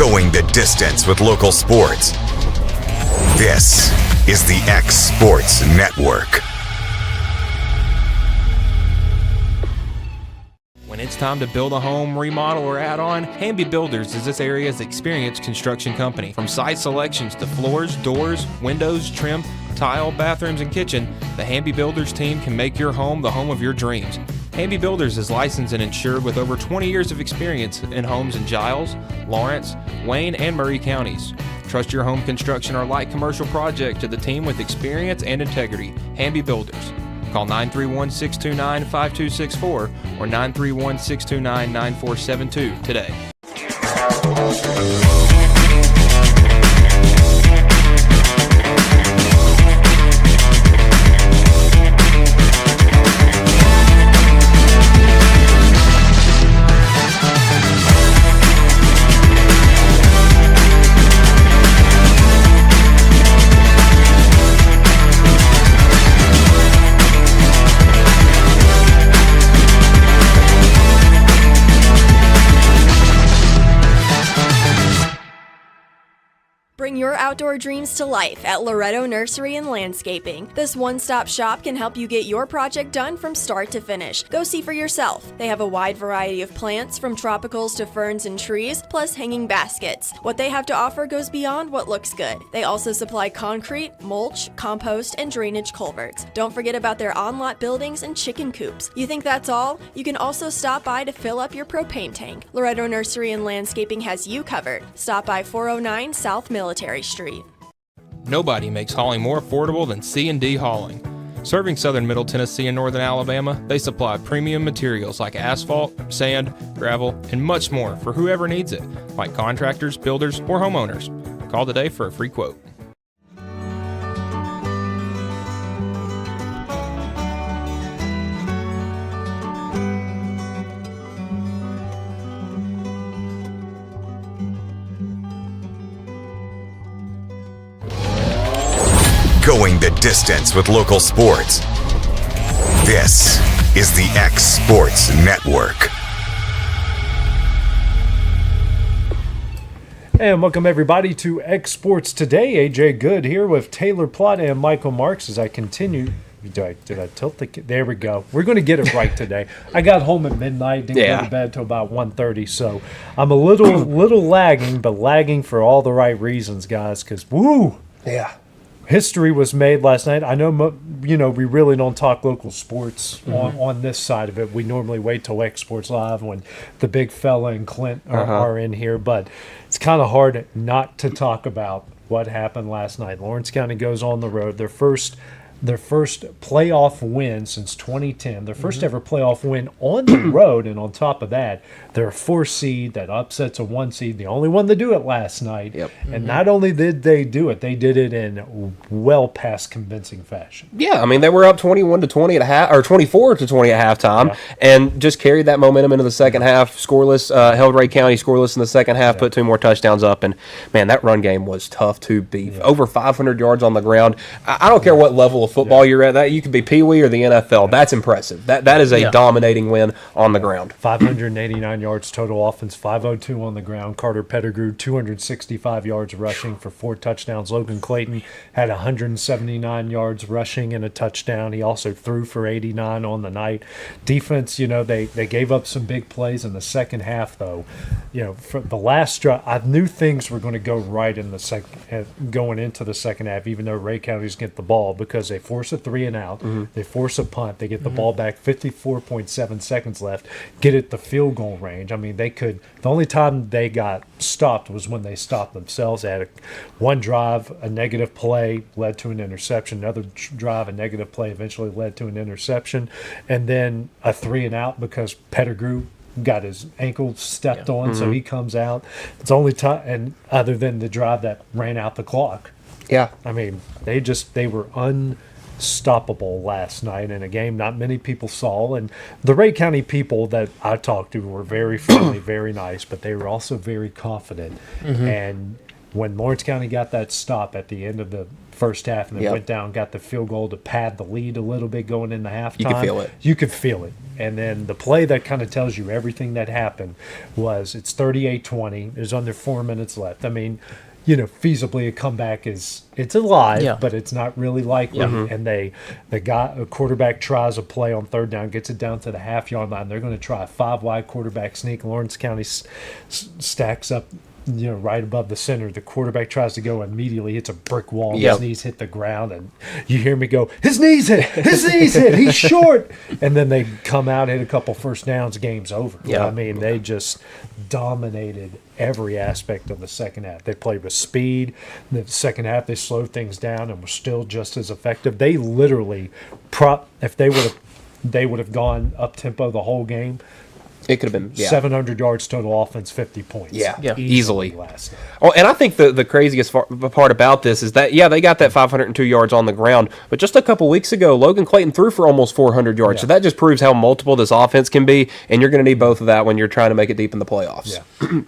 Going the distance with local sports. This is the X Sports Network. When it's time to build a home, remodel, or add on, Hamby Builders is this area's experienced construction company. From site selections to floors, doors, windows, trim, tile, bathrooms, and kitchen, the Hamby Builders team can make your home the home of your dreams. Hamby Builders is licensed and insured with over 20 years of experience in homes in Giles, Lawrence, Wayne, and Murray counties. Trust your home construction or light commercial project to the team with experience and integrity. Hamby Builders. Call 931-629-5264 or 931-629-9472 today. Bring your outdoor dreams to life at Loretto Nursery and Landscaping. This one-stop shop can help you get your project done from start to finish. Go see for yourself. They have a wide variety of plants, from tropicals to ferns and trees, plus hanging baskets. What they have to offer goes beyond what looks good. They also supply concrete, mulch, compost, and drainage culverts. Don't forget about their on-lot buildings and chicken coops. You think that's all? You can also stop by to fill up your propane tank. Loretto Nursery and Landscaping has you covered. Stop by 409 South Military Street. Nobody makes hauling more affordable than C&D Hauling. Serving southern Middle Tennessee and northern Alabama, they supply premium materials like asphalt, sand, gravel, and much more for whoever needs it, like contractors, builders, or homeowners. Call today for a free quote. Going the distance with local sports. This is the X Sports Network. And welcome everybody to X Sports Today. AJ Good here with Taylor Plott and Michael Marks as I continue. Did I tilt the? There we go. We're going to get it right today. I got home at midnight, didn't go to bed till about 1:30, so I'm a little lagging, but lagging for all the right reasons, guys. Because history was made last night. I know, we really don't talk local sports on this side of it. We normally wait till X Sports Live when the big fella and Clint are in here, but it's kind of hard not to talk about what happened last night. Lawrence County goes on the road. Their first playoff win since 2010. Their first ever playoff win on the road, and on top of that, they're a 4 seed that upsets a 1 seed. The only one to do it last night. Yep. And not only did they do it, they did it in well past convincing fashion. Yeah, I mean, they were up 21-20 at half, or 24-20 at halftime, and just carried that momentum into the second half. Scoreless, held Ray County scoreless in the second half, put 2 more touchdowns up, and man, that run game was tough to beat. Over 500 yards on the ground. I don't care what level of football you're at. That you could be Pee Wee or the NFL. That's impressive. That is a dominating win on the ground. 589 yards total offense, 502 on the ground. Carter Pettigrew 265 yards rushing for 4 touchdowns. Logan Clayton had 179 yards rushing and a touchdown. He also threw for 89 on the night. Defense, they gave up some big plays in the second half though. For the last drive, I knew things were going to go right in the going into the second half, even though Ray County's get the ball, because they force a 3 and out. They force a punt. They get the ball back, 54.7 seconds left, get it the field goal range. I mean, the only time they got stopped was when they stopped themselves. They had one drive, a negative play led to an interception. Another drive, a negative play eventually led to an interception. And then a 3 and out because Pettigrew got his ankle stepped on, so he comes out. It's only time, and other than the drive that ran out the clock. Yeah. I mean, they were unstoppable last night in a game not many people saw. And the Ray County people that I talked to were very friendly, very nice, but they were also very confident. And when Lawrence County got that stop at the end of the first half and then Yep. went down, got the field goal to pad the lead a little bit going into halftime. You could feel it. You could feel it. And then the play that kind of tells you everything that happened was it's 38-20. There's under 4 minutes left. I mean, feasibly a comeback it's alive, Yeah. but it's not really likely. And a quarterback tries a play on third down, gets it down to the half-yard line. They're going to try a 5-wide quarterback sneak. Lawrence County stacks up, right above the center. The quarterback tries to go immediately, hits a brick wall. Yep. His knees hit the ground, and you hear me go, his knees hit, he's short. And then they come out, hit a couple first downs, game's over. Yeah. I mean, they just dominated every aspect of the second half. They played with speed. In the second half, they slowed things down and were still just as effective. They literally, if they would have gone up tempo the whole game. It could have been 700 yards total offense, 50 points. Yeah. Easily. Easily. Last night. Oh, and I think the craziest part about this is that, they got that 502 yards on the ground, but just a couple weeks ago, Logan Clayton threw for almost 400 yards. Yeah. So that just proves how multiple this offense can be, and you're going to need both of that when you're trying to make it deep in the playoffs.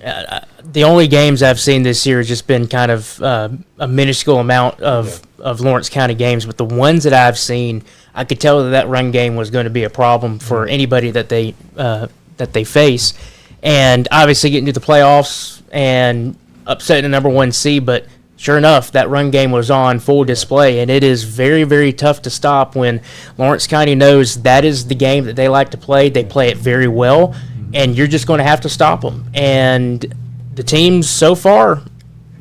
Yeah. The only games I've seen this year has just been kind of a minuscule amount of Lawrence County games, but the ones that I've seen, I could tell that run game was going to be a problem for anybody that they face, and obviously getting to the playoffs and upsetting the number 1 seed. But sure enough, that run game was on full display, and it is very, very tough to stop when Lawrence County knows that is the game that they like to play. They play it very well, and you're just going to have to stop them. And the teams so far,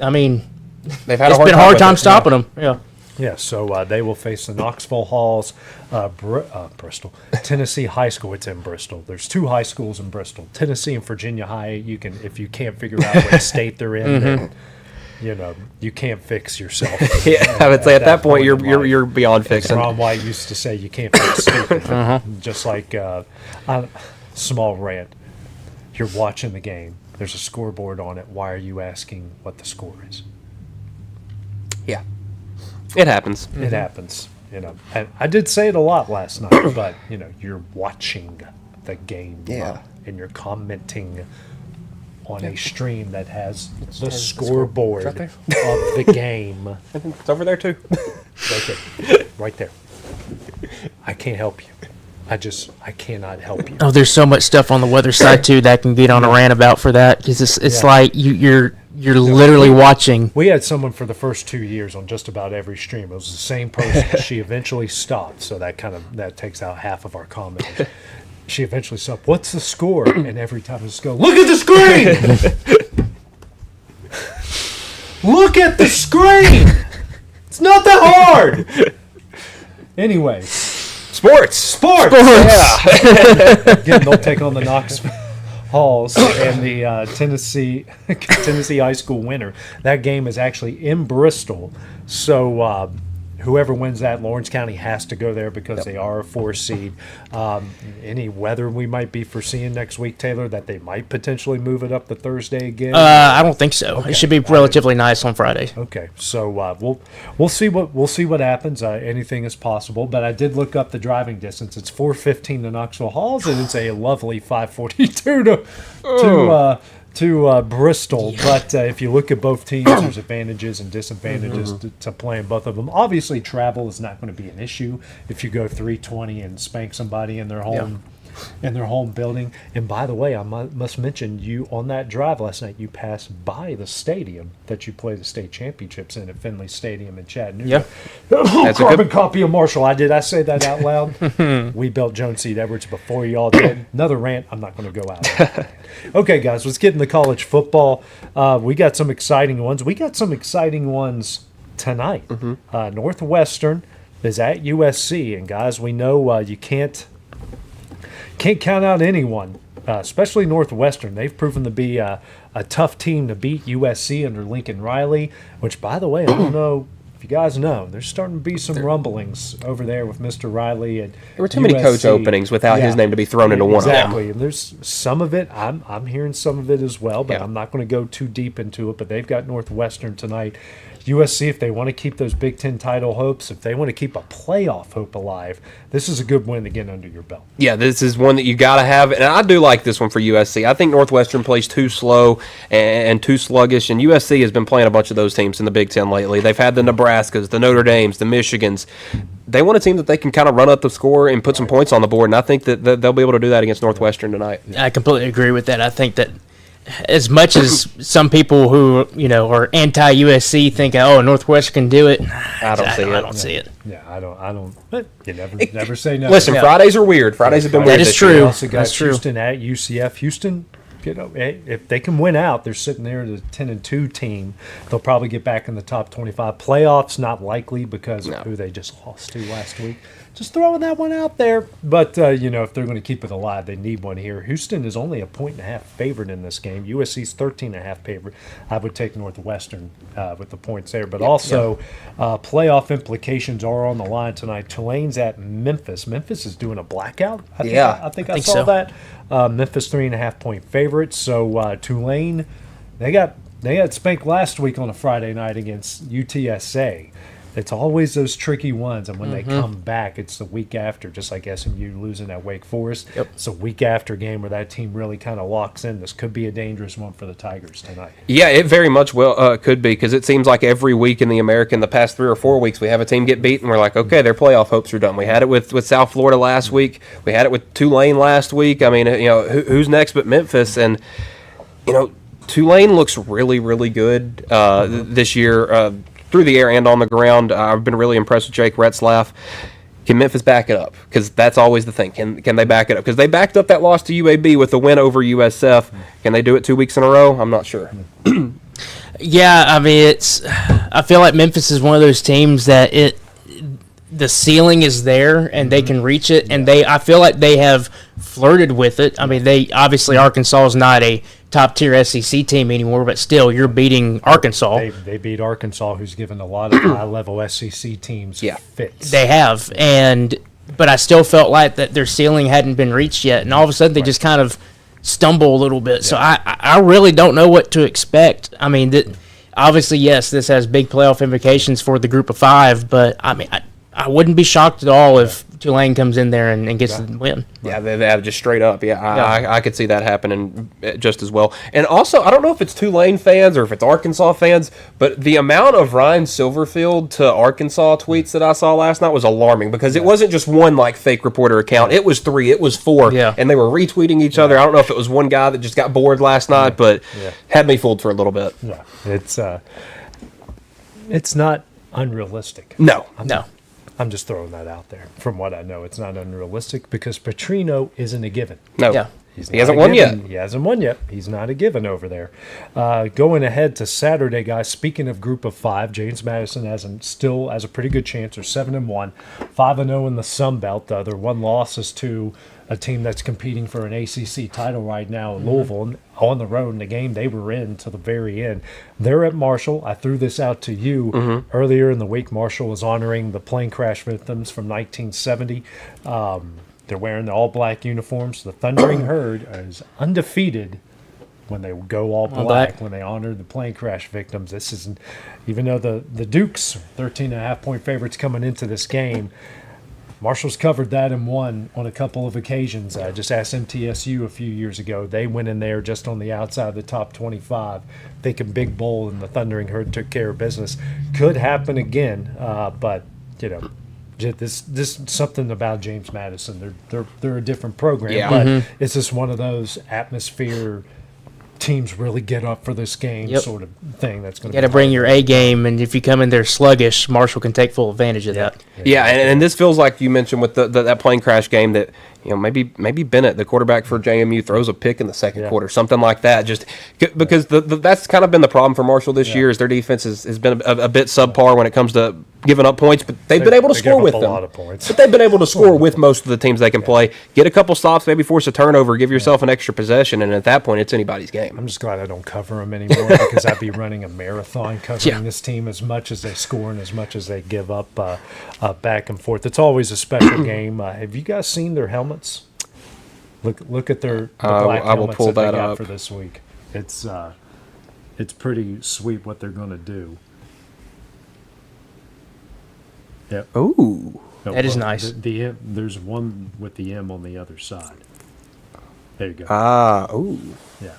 I mean, They've had it's been a hard time with it. stopping them. Yeah. Yeah, so they will face the Knoxville Halls, Bristol, Tennessee High School. It's in Bristol. There's 2 high schools in Bristol, Tennessee and Virginia High. You can, if you can't figure out what state they're in, then, you can't fix yourself. Yeah, I would say at that point in life. you're beyond fixing. Ron White used to say you can't fix stupid. Just like small rant. You're watching the game. There's a scoreboard on it. Why are you asking what the score is? Yeah, it happens. It happens, And I did say it a lot last night, but you're watching the game, Yeah. and you're commenting on a stream that has the scoreboard Right there. of the game It's over there too. right there. I can't help you. I cannot help you. Oh, there's so much stuff on the weather side too that I can get on a rant about for that, because it's like you're literally watching. We had someone for the first 2 years on just about every stream. It was the same person. She eventually stopped, so that takes out half of our comments. She eventually stopped. What's the score? And every time I just go, look at the screen. Look at the screen. It's not that hard. Anyway, Sports. yeah. Again, they'll take on the Knoxville Halls and the Tennessee High School winner. That game is actually in Bristol, so whoever wins that, Lawrence County has to go there because they are a 4 seed. Any weather we might be foreseeing next week, Taylor, that they might potentially move it up to Thursday again? I don't think so. It should be relatively nice on Friday. Okay, so we'll see what happens. Anything is possible, but I did look up the driving distance. It's 4:15 to Knoxville Halls, and it's a lovely 5:42 to Bristol. But if you look at both teams, there's advantages and disadvantages to playing both of them. Obviously, travel is not going to be an issue if you go 320 and spank somebody in their home. In their home building. And by the way, I must mention, you on that drive last night, you passed by the stadium that you play the state championships in at Finley Stadium in Chattanooga. That's a Carbon copy of Marshall. Did I say that out loud? We built Jones C. Edwards before y'all did. Another rant. I'm not going to go out. Okay, guys, let's get into college football. We got some exciting ones. We got some exciting ones tonight. Northwestern is at USC, and guys, we know you can't count out anyone, especially Northwestern. They've proven to be a tough team to beat USC under Lincoln Riley, which, by the way, I don't know if you guys know, there's starting to be some rumblings over there with Mr. Riley. And There were too many coach openings without his name to be thrown into one of them. Exactly, and there's some of it, I'm hearing some of it as well, but Yeah. I'm not going to go too deep into it. But they've got Northwestern tonight USC, if they want to keep those Big Ten title hopes, if they want to keep a playoff hope alive, this is a good win to get under your belt. Yeah, this is one that you got to have, and I do like this one for USC. I think Northwestern plays too slow and too sluggish, and USC has been playing a bunch of those teams in the Big Ten lately. They've had the Nebraskas, the Notre Dames, the Michigans. They want a team that they can kind of run up the score and put some points on the board, and I think that they'll be able to do that against Northwestern tonight. I completely agree with that. I think that as much as some people who are anti USC think, oh, Northwestern can do it, I don't see it. Yeah, I don't. But you never say no. Listen, Fridays are weird. Fridays have been weird. That is this true. year. They also got That's true. Houston at UCF. Houston, if they can win out, they're sitting there as a 10-2 team. They'll probably get back in the top 25. Playoffs not likely because of who they just lost to last week. Just throwing that one out there. But, if they're going to keep it alive, they need one here. Houston is only a 1.5 favorite in this game. USC's 13.5 favorite. I would take Northwestern with the points there. But also, playoff implications are on the line tonight. Tulane's at Memphis. Memphis is doing a blackout. I think I saw so. that. Memphis 3.5-point favorite. So Tulane, they got spanked last week on a Friday night against UTSA. It's always those tricky ones, and when they come back, it's the week after, just like SMU losing at Wake Forest. Yep. It's a week after game where that team really kind of locks in. This could be a dangerous one for the Tigers tonight. Yeah, it very much could be, because it seems like every week in the American, the past 3 or 4 weeks, we have a team get beat, and we're like, okay, their playoff hopes are done. We had it with South Florida last week. We had it with Tulane last week. I mean, who's next but Memphis? And, Tulane looks really, really good this year. Through the air and on the ground. I've been really impressed with Jake Retzlaff. Can Memphis back it up? Because that's always the thing. Can they back it up? Because they backed up that loss to UAB with a win over USF. Can they do it 2 weeks in a row? I'm not sure. Yeah, I mean, I feel like Memphis is one of those teams that the ceiling is there and they can reach it, and I feel like they have flirted with it. I mean, obviously Arkansas is not a top tier SEC team anymore, but still, you're beating Arkansas. They beat Arkansas, who's given a lot of high level SEC teams fits. They have, but I still felt like that their ceiling hadn't been reached yet, and all of a sudden they just kind of stumble a little bit. Yeah. So I really don't know what to expect. I mean, obviously, yes, this has big playoff implications for the group of 5, but I mean, I wouldn't be shocked at all if Tulane comes in there and gets the win. Yeah, they have just straight up. Yeah, I could see that happening just as well. And also, I don't know if it's Tulane fans or if it's Arkansas fans, but the amount of Ryan Silverfield to Arkansas tweets that I saw last night was alarming, because it wasn't just one fake reporter account. It was 3, it was 4, and they were retweeting each other. I don't know if it was one guy that just got bored last night, but had me fooled for a little bit. Yeah, it's not unrealistic. No. I'm just throwing that out there. From what I know, it's not unrealistic because Petrino isn't a given. No. Yeah. He hasn't won yet. He hasn't won yet. He's not a given over there. Going ahead to Saturday, guys, speaking of group of 5, James Madison still has a pretty good chance. They're 7-1, 5-0 in the Sun Belt. Their one loss is to a team that's competing for an ACC title right now in Louisville, and on the road in the game they were in to the very end. They're at Marshall. I threw this out to you earlier in the week. Marshall was honoring the plane crash victims from 1970. They're wearing the all-black uniforms. The Thundering Herd is undefeated when they go all black, when they honor the plane crash victims. This isn't, even though the Dukes, 13.5-point favorites coming into this game, Marshall's covered that and won on a couple of occasions. Just asked MTSU a few years ago. They went in there just on the outside of the top 25, thinking big bowl, and the Thundering Herd took care of business. Could happen again, but this something about James Madison. They're a different program, but it's just one of those atmosphere. Teams really get up for this game sort of thing. That's going to got to bring your A game, and if you come in there sluggish, Marshall can take full advantage of that. Yeah, and this feels like you mentioned with that plane crash game that maybe Bennett, the quarterback for JMU, throws a pick in the second quarter, something like that. Just because that's kind of been the problem for Marshall this year, is their defense has been a bit subpar when it comes to giving up points, but they've been able to score with them. A lot of points. But they've been able to score with most of the teams they can play. Get a couple stops, maybe force a turnover, give yourself an extra possession, and at that point, it's anybody's game. I'm just glad I don't cover them anymore because I'd be running a marathon covering this team as much as they score and as much as they give up back and forth. It's always a special game. Have you guys seen their helmets? Look at the black helmets that they got for this week. It's pretty sweet what they're going to do. Yep. Ooh. No, That is well, nice. There's one with the M on the other side. There you go. Ooh. Yeah.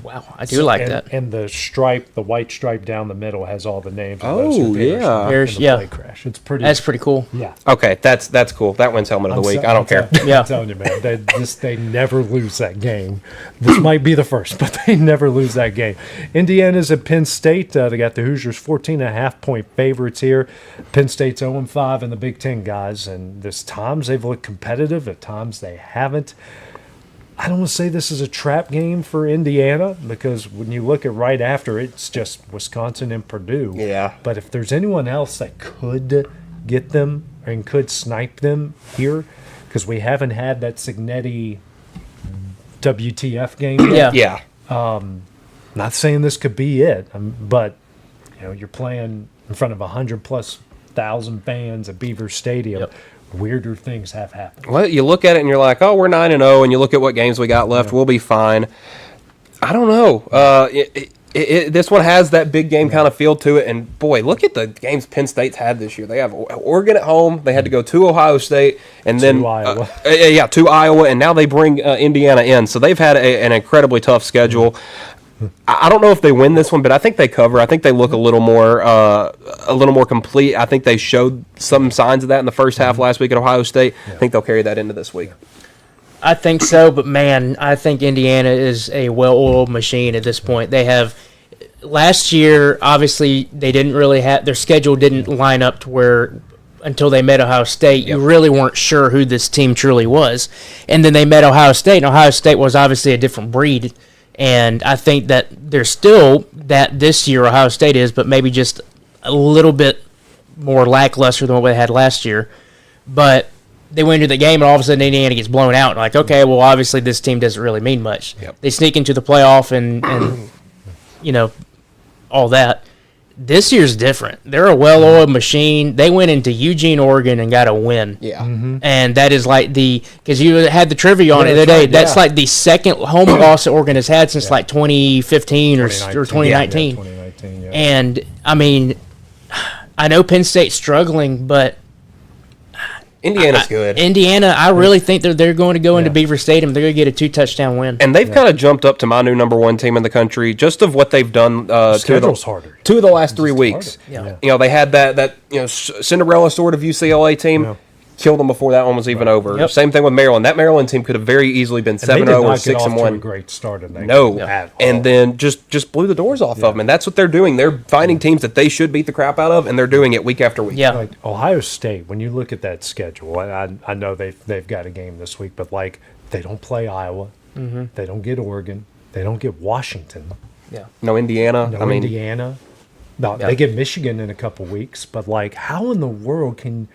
Wow, I do like and, that. And the stripe, the white stripe down the middle, has all the names of Oh, those who perished yeah. Perished, in the yeah. plane crash. It's pretty. That's pretty cool. Yeah. Okay, that's cool. That wins helmet of the week. I don't care. Yeah. I'm telling you, man. They never lose that game. This might be the first, but they never lose that game. Indiana's at Penn State. They got the Hoosiers 14.5-point favorites here. Penn State's 0-5 in the Big Ten, guys. And this times they've looked competitive. At times they haven't. I don't want to say this is a trap game for Indiana because when you look at right after, it's just Wisconsin and Purdue. Yeah. But if there's anyone else that could get them and could snipe them here, because we haven't had that Signetti WTF game yet. Yeah. Yeah. Not saying this could be it, but you're playing in front of 100,000+ fans at Beaver Stadium. Yep. Weirder things have happened. Well, you look at it and you're like, oh, we're 9-0, and you look at what games we got left, we'll be fine. I don't know. This one has that big game kind of feel to it, and boy, look at the games Penn State's had this year. They have Oregon at home. They had to go to Ohio State, and then Iowa. To Iowa, and now they bring Indiana in. So they've had an incredibly tough schedule. I don't know if they win this one, but I think they cover. I think they look a little more complete. I think they showed some signs of that in the first half last week at Ohio State. I think they'll carry that into this week. I think so, but man, I think Indiana is a well-oiled machine at this point. They have last year, obviously, they didn't really have their schedule didn't line up to where until they met Ohio State, you really weren't sure who this team truly was. And then they met Ohio State, and Ohio State was obviously a different breed. And I think that there's still that this year Ohio State is, but maybe just a little bit more lackluster than what they had last year. But they went into the game, and all of a sudden Indiana gets blown out. Like, okay, well, obviously this team doesn't really mean much. Yep. They sneak into the playoff and all that. This year's different. They're a well-oiled machine. They went into Eugene, Oregon, and got a win. Yeah. And that is like because you had the trivia on it the other that's day. right, That's yeah. like the second home loss that Oregon has had since like 2015 or 2019. Yeah, 2019, yeah. And I mean, I know Penn State's struggling, but Indiana's good. Indiana, I really think they're going to go into Yeah. Beaver Stadium. They're going to get a 2-touchdown win. And they've kind of jumped up to my new number one team in the country just of what they've done Schedule's harder. two of the last 3 weeks. Yeah. They had that Cinderella sort of UCLA team. Yeah. Killed them before that one was even over. Yep. Same thing with Maryland. That Maryland team could have very easily been And they 7-0 did or not get off to a 6-1. great start in that No, game at all. and then just blew the doors off of them, and that's what they're doing. They're finding teams that they should beat the crap out of, and they're doing it week after week. Yeah. Like Ohio State, when you look at that schedule, I know they've got a game this week, but like they don't play Iowa, they don't get Oregon, they don't get Washington, No Indiana. no I mean, Indiana. No, they get Michigan in a couple weeks, but like, how in the world can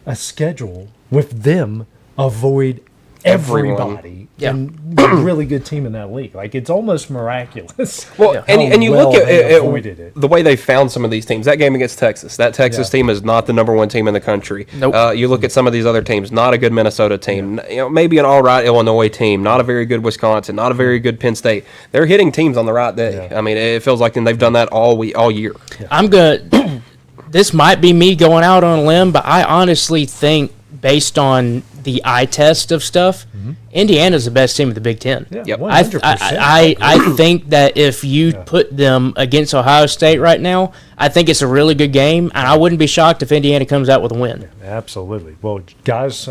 a schedule with them avoid everybody Yeah. and a really good team in that league? Like, it's almost miraculous. well, how and you well look at they avoided it. the way they found some of these teams. That game against Texas, that Texas Yeah. team is not the number one team in the country. Nope. You look at some of these other teams, not a good Minnesota team. Maybe an all right Illinois team, not a very good Wisconsin, not a very good Penn State. They're hitting teams on the right day. Yeah. I mean, it feels like they've done that all year. I'm good. This might be me going out on a limb, but I honestly think, based on the eye test of stuff, Indiana's the best team of the Big Ten. Yeah, Yep. 100%. I think that if you put them against Ohio State right now, I think it's a really good game, and I wouldn't be shocked if Indiana comes out with a win. Absolutely. Well, guys,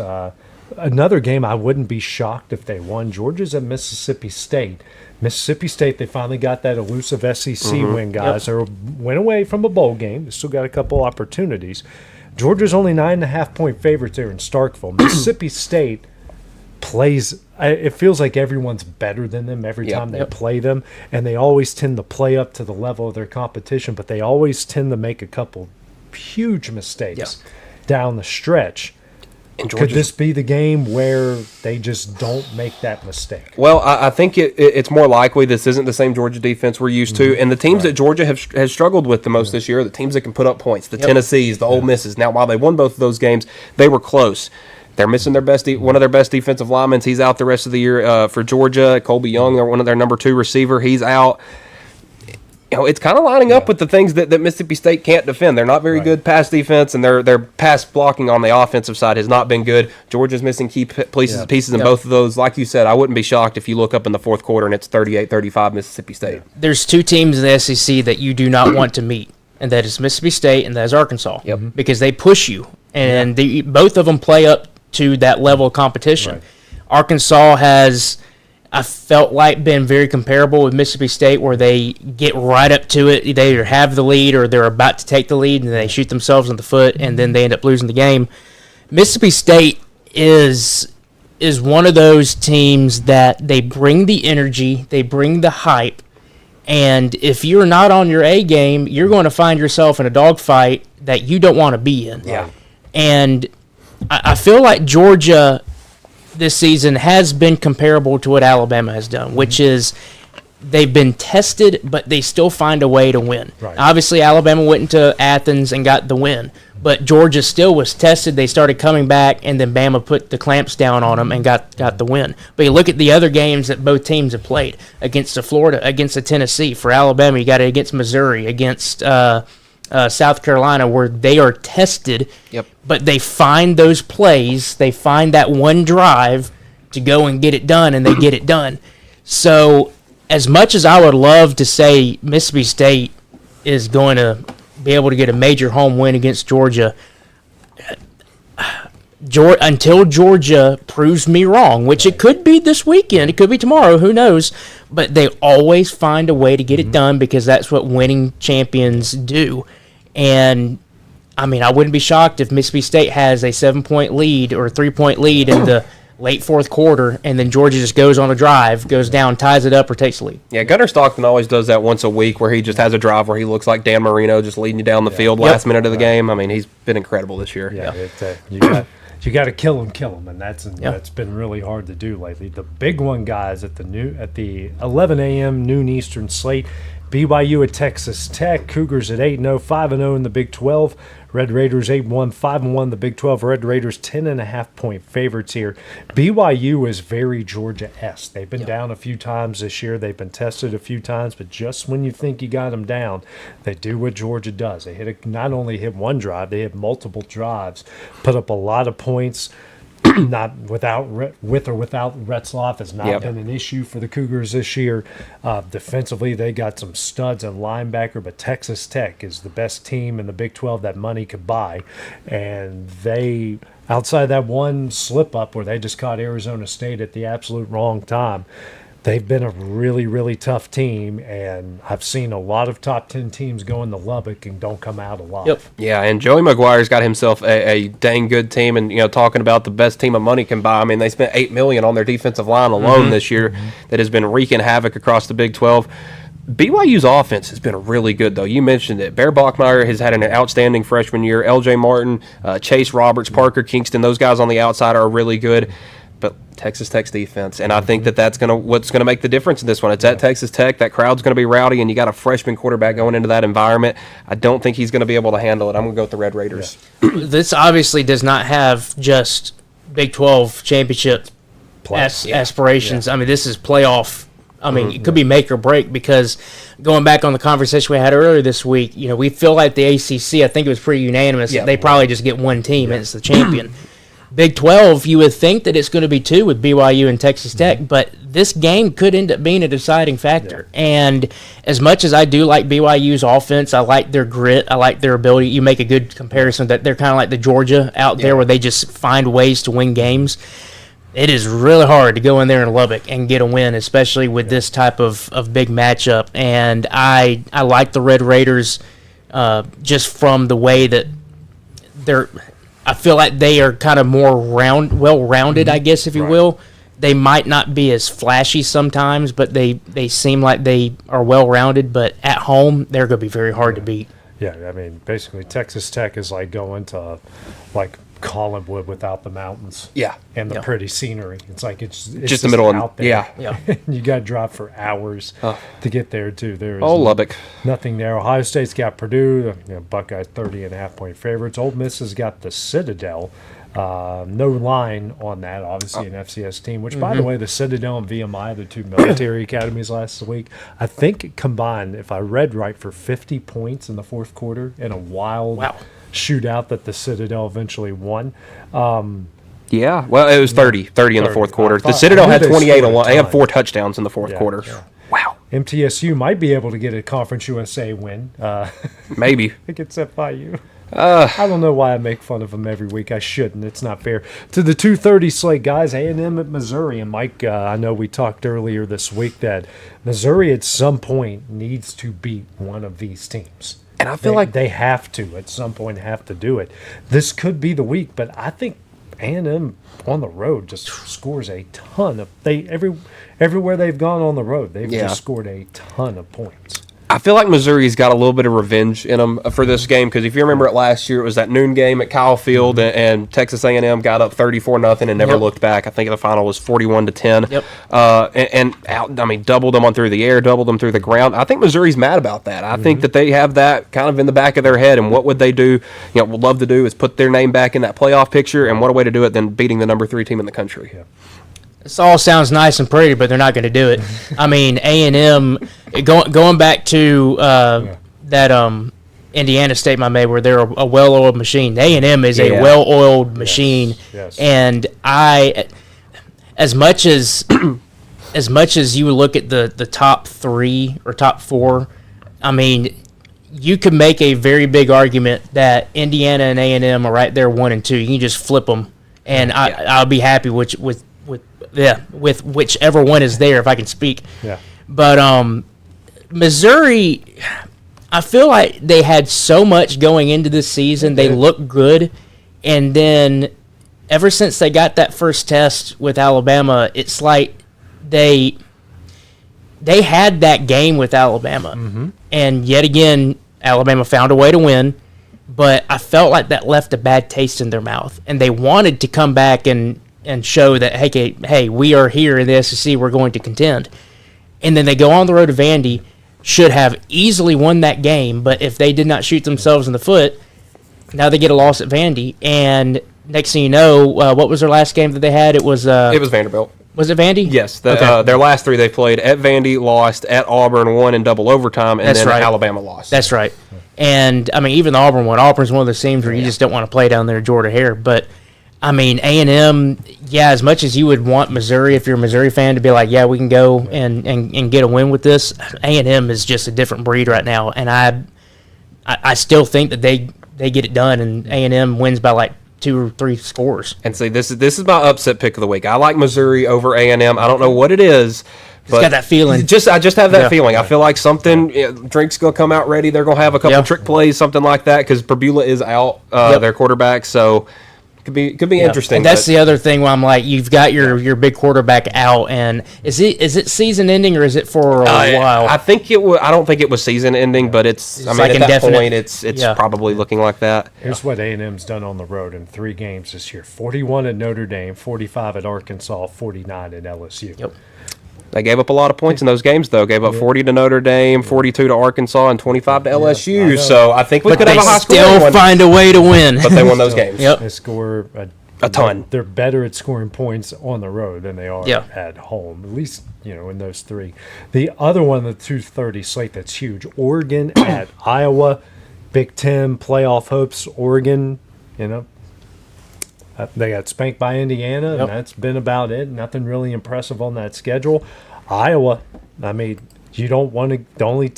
another game I wouldn't be shocked if they won. Georgia's at Mississippi State. Mississippi State, they finally got that elusive SEC win, guys. They went away from a bowl game. They still got a couple opportunities. Georgia's only 9.5-point favorites there in Starkville. Mississippi State plays, it feels like everyone's better than them every Yep. time they play them, and they always tend to play up to the level of their competition, but they always tend to make a couple huge mistakes down the stretch. And Could Georgia's this be the game where they just don't make that mistake? Well, I think it's more likely this isn't the same Georgia defense we're used to. And the teams that Georgia has struggled with the most this year are the teams that can put up points, the Tennessees, the Ole Misses. Now, while they won both of those games, they were close. They're missing their one of their best defensive linemen. He's out the rest of the year for Georgia. Colby Young, one of their number 2 receiver, he's out. it's kind of lining up with the things that Mississippi State can't defend. They're not very good pass defense, and their pass blocking on the offensive side has not been good. Georgia's missing key pieces in both of those. Like you said, I wouldn't be shocked if you look up in the fourth quarter and it's 38-35 Mississippi State. There's two teams in the SEC that you do not want to meet, and that is Mississippi State and that is Arkansas. Because they push you, and both of them play up to that level of competition. Arkansas has, I felt like, been very comparable with Mississippi State, where they get right up to it. They either have the lead or they're about to take the lead, and they shoot themselves in the foot, and then they end up losing the game. Mississippi State is one of those teams that they bring the energy, they bring the hype, and if you're not on your A game, you're going to find yourself in a dogfight that you don't want to be in. And I feel like Georgia this season has been comparable to what Alabama has done, which is they've been tested, but they still find a way to win. Obviously, Alabama went into Athens and got the win, but Georgia still was tested. They started coming back, and then Bama put the clamps down on them and got the win. But you look at the other games that both teams have played, against the Florida, against the Tennessee. For Alabama, you got it against Missouri, against South Carolina, where they are tested, but they find those plays, they find that one drive to go and get it done, and they get it done. So as much as I would love to say Mississippi State is going to be able to get a major home win against Georgia, until Georgia proves me wrong, which it could be this weekend, it could be tomorrow, who knows, but they always find a way to get it done, because that's what winning champions do. And I mean, I wouldn't be shocked if Mississippi State has a 7-point lead or a 3-point lead in the late fourth quarter, and then Georgia just goes on a drive, goes down, ties it up, or takes the lead. Yeah, Gunnar Stockton always does that once a week, where he just has a drive where he looks like Dan Marino, just leading you down the field last minute of the game. I mean, he's been incredible this year. You got to kill him, and that's been really hard to do lately. The big one, guys, at the 11 a.m. noon Eastern slate. BYU at Texas Tech. Cougars at 8-0, 5-0 in the Big 12. Red Raiders 8-1, 5-1 the Big 12. Red Raiders 10.5-point favorites here. BYU is very Georgia-esque. They've been down a few times this year. They've been tested a few times, but just when you think you got them down, they do what Georgia does. They not only hit one drive, they hit multiple drives, put up a lot of points. Not with or without Retzloff has not been an issue for the Cougars this year. Defensively, they got some studs and linebacker, but Texas Tech is the best team in the Big 12 that money could buy. And they, outside that one slip-up where they just caught Arizona State at the absolute wrong time, they've been a really, really tough team, and I've seen a lot of top 10 teams go into Lubbock and don't come out alive. Yeah, and Joey McGuire's got himself a dang good team, and talking about the best team of money can buy. I mean, they spent $8 million on their defensive line alone this year that has been wreaking havoc across the Big 12. BYU's offense has been really good, though. You mentioned it. Bear Bachmeier has had an outstanding freshman year. L.J. Martin, Chase Roberts, Parker Kingston, those guys on the outside are really good. But Texas Tech's defense, and I think that's what's gonna make the difference in this one. It's at Texas Tech. That crowd's gonna be rowdy, and you got a freshman quarterback going into that environment. I don't think he's gonna be able to handle it. I'm gonna go with the Red Raiders. This obviously does not have just Big 12 championship aspirations. I mean, this is playoff. I mean, it could be make or break, because going back on the conversation we had earlier this week, we feel like the ACC, I think it was pretty unanimous. They probably just get one team, and it's the champion. Big 12, you would think that it's going to be two with BYU and Texas Tech, but this game could end up being a deciding factor. And as much as I do like BYU's offense, I like their grit, I like their ability. You make a good comparison that they're kind of like the Georgia out there, where they just find ways to win games. It is really hard to go in there in Lubbock and get a win, especially with this type of big matchup. And I like the Red Raiders just from the way that they're – I feel like they are kind of more well-rounded, I guess, if you will. They might not be as flashy sometimes, but they seem like they are well-rounded. But at home, they're going to be very hard to beat. Yeah, I mean, basically, Texas Tech is like going to, like, Collinwood without the mountains. Yeah. And the pretty scenery. It's like it's just the middle out there. Yeah. You got to drive for hours to get there, too. There is Lubbock. Nothing there. Ohio State's got Purdue. Buckeyes 30.5-point favorites. Ole Miss has got the Citadel. No line on that, obviously, an FCS team, which, by the way, the Citadel and VMI, the two military academies last week, I think combined, if I read right, for 50 points in the fourth quarter in a wild shootout that the Citadel eventually won. Yeah, well, it was 30 in the fourth quarter. The Citadel had 28 on one. They had 4 touchdowns in the fourth quarter. Yeah. Wow. MTSU might be able to get a Conference USA win. Maybe. Against FIU. I don't know why I make fun of them every week. I shouldn't. It's not fair. To the 2:30 slate, guys, A&M at Missouri. And Mike, I know we talked earlier this week that Missouri at some point needs to beat one of these teams. And I feel like they have to at some point have to do it. This could be the week, but I think A&M on the road just scores a ton of everywhere they've gone on the road. They've just scored a ton of points. I feel like Missouri's got a little bit of revenge in them for this game because if you remember it last year, it was that noon game at Kyle Field, and Texas A&M got up 34-0 and never looked back. I think the final was 41-10. Doubled them on through the air, doubled them through the ground. I think Missouri's mad about that. I think that they have that kind of in the back of their head, and what would they do? Would love to do is put their name back in that playoff picture, and what a way to do it than beating the number 3 team in the country. Yeah. This all sounds nice and pretty, but they're not going to do it. I mean, A&M, going back to that Indiana statement I made where they're a well-oiled machine. A&M is a well-oiled machine. Yes. And as much as you would look at the top 3 or top 4, I mean, you could make a very big argument that Indiana and A&M are right there 1 and 2. You can just flip them, and I'll be happy with whichever one is there, if I can speak. Yeah. But Missouri, I feel like they had so much going into this season. They looked good, and then ever since they got that first test with Alabama, it's like they had that game with Alabama, and yet again, Alabama found a way to win. But I felt like that left a bad taste in their mouth, and they wanted to come back and show that, hey, we are here in the SEC, we're going to contend. And then they go on the road to Vandy, should have easily won that game, but if they did not shoot themselves in the foot, now they get a loss at Vandy. And next thing you know, what was their last game that they had? It was Vanderbilt. Was it Vandy? Yes. Their last 3 they played at Vandy, lost, at Auburn, won in double overtime, and then Alabama lost. That's right. And, I mean, even the Auburn one. Auburn's one of those teams where you just don't want to play down there, Jordan Hare. But, I mean, A&M, as much as you would want Missouri, if you're a Missouri fan, to be like, we can go and get a win with this, A&M is just a different breed right now. And I still think that they get it done, and A&M wins by like 2 or 3 scores. And see, this is my upset pick of the week. I like Missouri over A&M. I don't know what it is. Just got that feeling. I just have that feeling. I feel like something, Drink's going to come out ready. They're going to have a couple trick plays, something like that, because Perbula is out, their quarterback. So could be interesting. And that's the other thing where I'm like, you've got your big quarterback out, and is it season ending or is it for a while? I think it was. I don't think it was season ending, but it's like at that indefinite. point, it's probably looking like that. Here's what A&M's done on the road in 3 games this year: 41 at Notre Dame, 45 at Arkansas, 49 at LSU. Yep. They gave up a lot of points in those games, though. Gave up 40 to Notre Dame, 42 to Arkansas, and 25 to LSU. So I think we could have a high score. But they still find a way to win. But they won those games. They score a ton. They're better at scoring points on the road than they are at home, at least in those 3. The other one, the 2:30 slate, that's huge. Oregon at Iowa, Big Ten playoff hopes. Oregon, they got spanked by Indiana, and that's been about it. Nothing really impressive on that schedule. Iowa, I mean, you don't want to. The only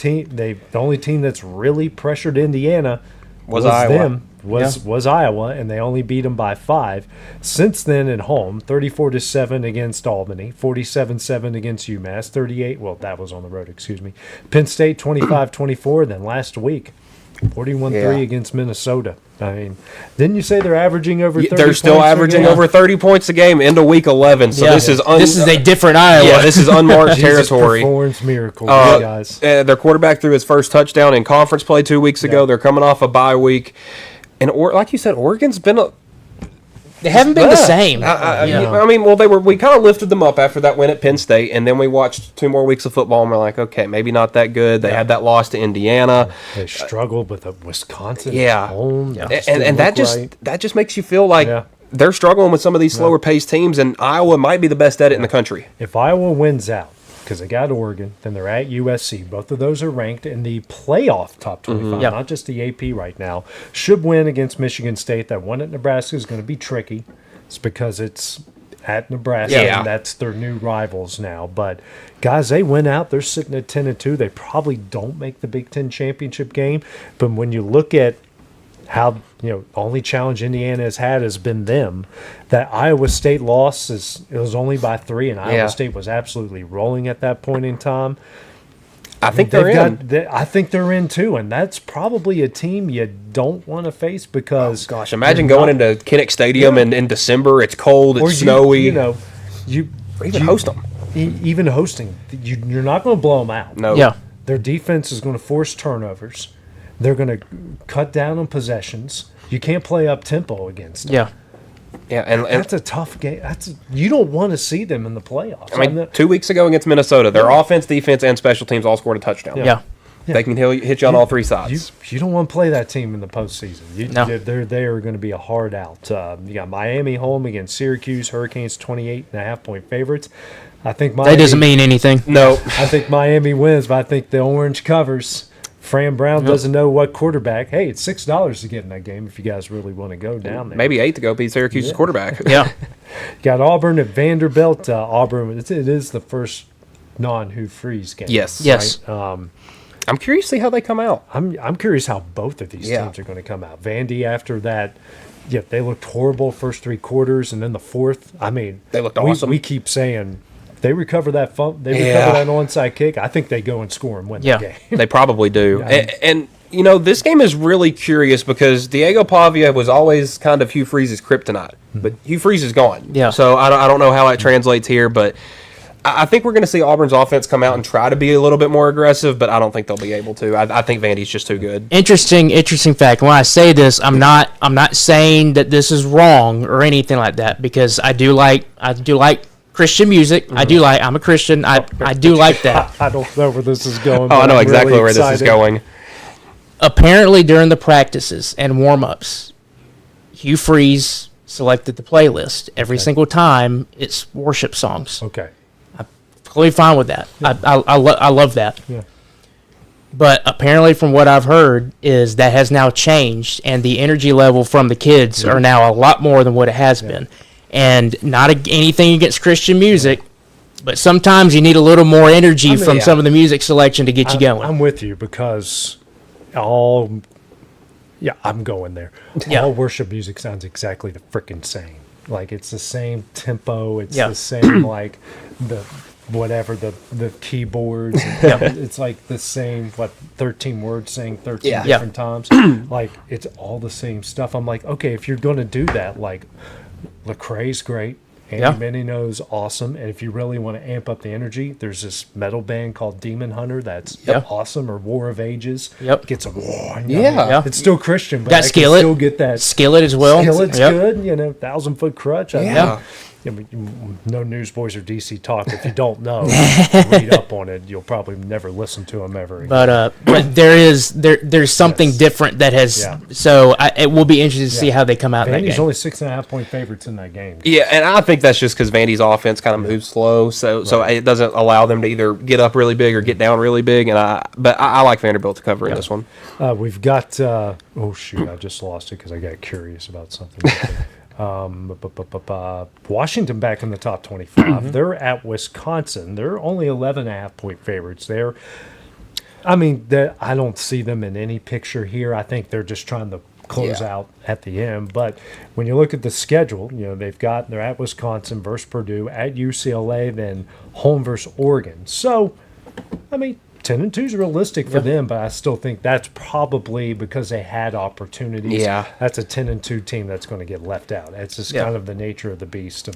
team that's really pressured Indiana was Iowa. Was Iowa, and they only beat them by 5. Since then, at home, 34-7 against Albany, 47-7 against UMass, 38. Well, that was on the road. Excuse me. Penn State 25-24. Then last week, 41-3 against Minnesota. I mean, didn't you say they're averaging over 30 They're still points averaging over 30 points a game into week 11. So this is a different Iowa. Yeah, this is unmarked territory. Performs miracles, guys. Their quarterback threw his first touchdown in conference play 2 weeks ago. They're coming off a bye week. And like you said, Oregon's been they haven't been the same. I mean, we kind of lifted them up after that win at Penn State, and then we watched 2 more weeks of football, and we're like, okay, maybe not that good. They had that loss to Indiana. They struggled with Wisconsin. Yeah, home. And that just makes you feel like they're struggling with some of these slower paced teams, and Iowa might be the best at it in the country. If Iowa wins out, because they got Oregon, then they're at USC. Both of those are ranked in the playoff top 25, Yep. not just the AP right now. Should win against Michigan State. That one at Nebraska is going to be tricky. It's because it's at Nebraska, Yeah. and that's their new rivals now. But, guys, they went out. They're sitting at 10-2. They probably don't make the Big Ten championship game. But when you look at how, the only challenge Indiana has had has been them. That Iowa State loss it was only by 3, and Iowa State was absolutely rolling at that point in time. I think they're in. I think they're in too, and that's probably a team you don't want to face because. Gosh, imagine going into Kinnick Stadium in December. It's cold. It's snowy. Or even host them. Even hosting, you're not going to blow them out. No. Yeah. Their defense is going to force turnovers. They're going to cut down on possessions. You can't play up tempo against them. Yeah. Yeah, and That's a tough game. You don't want to see them in the playoffs. I mean, 2 weeks ago against Minnesota, their offense, defense, and special teams all scored a touchdown. Yeah. They can hit you on all three sides. You don't want to play that team in the postseason. No. They are going to be a hard out. You got Miami home against Syracuse. Hurricanes 28.5-point favorites. I think Miami, That doesn't mean anything. No. I think Miami wins, but I think the orange covers. Fran Brown doesn't know what quarterback. Hey, it's $6 to get in that game if you guys really want to go down there. Maybe 8 to go be Syracuse's quarterback. Yeah. Got Auburn at Vanderbilt. Auburn, it is the first non-Hugh Freeze game. Yes. Yes. I'm curious to see how they come out. I'm curious how both of these teams are going to come out. Vandy after that, they looked horrible first 3 quarters, and then the fourth. I mean, They looked awesome. We keep saying they recover that recover that onside kick. I think they go and score and win Yeah. the game. They probably do. And this game is really curious because Diego Pavia was always kind of Hugh Freeze's kryptonite, but Hugh Freeze is gone. Yeah. So I don't know how it translates here, but I think we're going to see Auburn's offense come out and try to be a little bit more aggressive, but I don't think they'll be able to. I think Vandy's just too good. Interesting fact. When I say this, I'm not saying that this is wrong or anything like that because I do like Christian music. I'm a Christian. I do like that. I don't know where this is going. Oh, I but know I'm exactly really where this is excited. going. Apparently, during the practices and warm-ups, Hugh Freeze selected the playlist. Every single time, it's worship songs. Okay. Totally fine with that. I love that. Yeah. But apparently, from what I've heard, is that has now changed, and the energy level from the kids are now a lot more than what it has been. And not anything against Christian music, but sometimes you need a little more energy from some of the music selection to get you going. I'm with you because I'm going there. Yeah. All worship music sounds exactly the freaking same. Like it's the same tempo. It's Yeah. the same like the keyboards. It's like the same 13 words saying 13 Yeah. different times. Like it's all the same stuff. I'm like, okay, if you're going to do that, like Lecrae's great. Andy Menino's awesome, and if you really want to amp up the energy, there's this metal band called Demon Hunter that's awesome, or War of Ages. Yep. Gets a Yeah. It's still Christian, but Got I can Skillet. still get that Skillet as well. Skillet's Yep. good, 1,000-foot crutch. Yeah. No Newsboys or DC Talk. If you don't know, read up on it. You'll probably never listen to them ever again. But there's something different that has. Yeah. So it will be interesting to see how they come out in that Vandy's game. only 6.5-point favorites in that game. Yeah, and I think that's just because Vandy's offense kind of moves slow, so it doesn't allow them to either get up really big or get down really big. But I like Vanderbilt to cover in this one. We've got I just lost it because I got curious about something. Washington back in the top 25. They're at Wisconsin. They're only 11.5-point favorites there. I mean, I don't see them in any picture here. I think they're just trying to close out at the end. But when you look at the schedule, they're at Wisconsin versus Purdue, at UCLA, then home versus Oregon. So, I mean, 10-2 is realistic for them, but I still think that's probably because they had opportunities. Yeah. That's a 10-2 team that's going to get left out. It's just kind of the nature of the beast of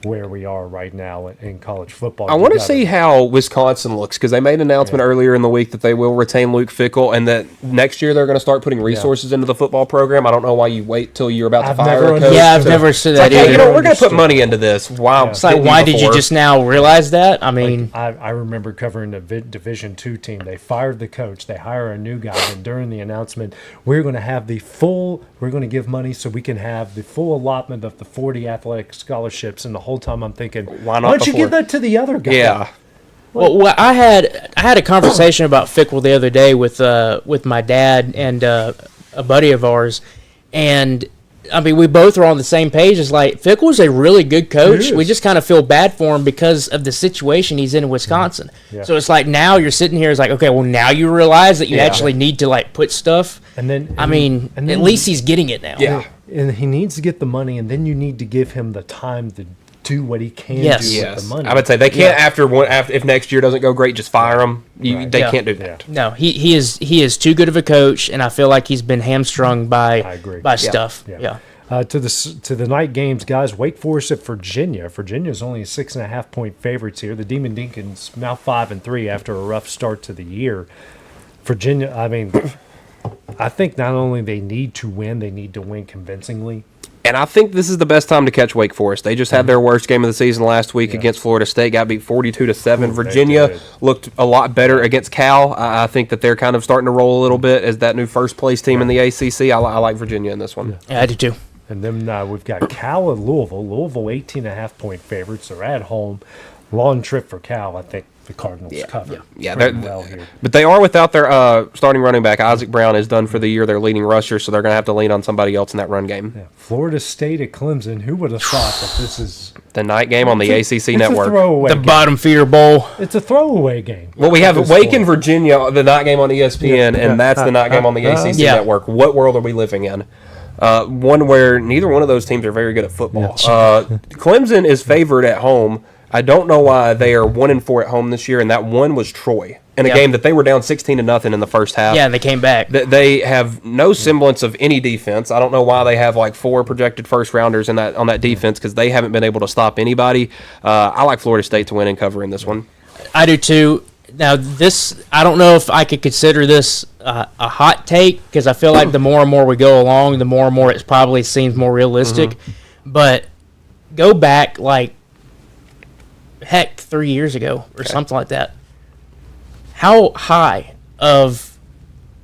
where we are right now in college football. I want to see how Wisconsin looks because they made an announcement earlier in the week that they will retain Luke Fickell and that next year they're going to start putting resources into the football program. I don't know why you wait till you're about to fire a coach. Yeah, I've never said that Hey, either. we're going to put money into this. Wow. It's like, why did you just now realize that? I mean, I remember covering the Division II team. They fired the coach. They hire a new guy, and during the announcement, we're going to give money so we can have the full allotment of the 40 athletic scholarships. And the whole time I'm thinking, why don't you give that to the other guy? Yeah. well, I had a conversation about Fickle the other day with my dad and a buddy of ours, and I mean, we both were on the same page. It's like, Fickle's a really good coach. We just kind of feel bad for him because of the situation he's in Wisconsin. Yeah. So it's like, now you're sitting here, it's like, okay, well, now you realize that you actually need to, like, put stuff. And then, at least he's getting it now. Yeah. And he needs to get the money, and then you need to give him the time to do what he can do with the money. I would say they can't, after if next year doesn't go great, just fire him. They can't do that. No, he is too good of a coach, and I feel like he's been hamstrung by stuff. Yeah. To the night games, guys. Wake Forest at Virginia. Virginia's only 6.5 point favorites here. The Demon Deacons now 5-3 after a rough start to the year. Virginia, I mean, I think not only they need to win, they need to win convincingly. And I think this is the best time to catch Wake Forest. They just had their worst game of the season last week against Florida State. Got beat 42-7. Virginia looked a lot better against Cal. I think that they're kind of starting to roll a little bit as that new first place team in the ACC. I like Virginia in this one. Yeah, I do too. And then we've got Cal and Louisville. Louisville 18.5 point favorites. They're at home. Long trip for Cal. I think the Cardinals cover. Well here. But they are without their starting running back. Isaac Brown is done for the year. Their leading rusher, so they're going to have to lean on somebody else in that run game. Yeah. Florida State at Clemson. Who would have thought that this is the night game on the ACC network? The bottom feeder bowl. It's a throwaway game. Well, we have Wake and Virginia, the night game on ESPN, and that's the night game on the ACC network. What world are we living in? One where neither one of those teams are very good at football. Clemson is favored at home. I don't know why they are 1-4 at home this year, and that one was Troy in a game that they were down 16-0 in the first half. Yeah, and they came back. They have no semblance of any defense. I don't know why they have like 4 projected first rounders on that defense because they haven't been able to stop anybody. I like Florida State to win and cover in this one. I do too. Now, I don't know if I could consider this a hot take because I feel like the more and more we go along, the more and more it probably seems more realistic. But go back, like, heck, 3 years ago or something like that. How high of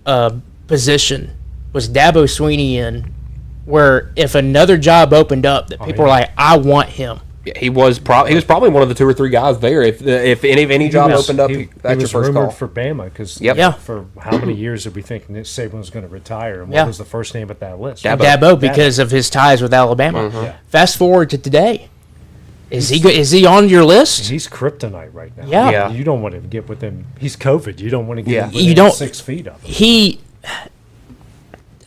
a position was Dabo Swinney in where if another job opened up that people were like, I want him? Yeah, he was probably one of the 2 or 3 guys there. If any job opened up, that's your first call. For Bama because for how many years did we think Nick Saban was going to retire? And what was the first name at that list? Dabo because of his ties with Alabama. Fast forward to today. Is he on your list? He's kryptonite right now. Yeah. You don't want to get with him. He's COVID. You don't want to get within 6 feet of him.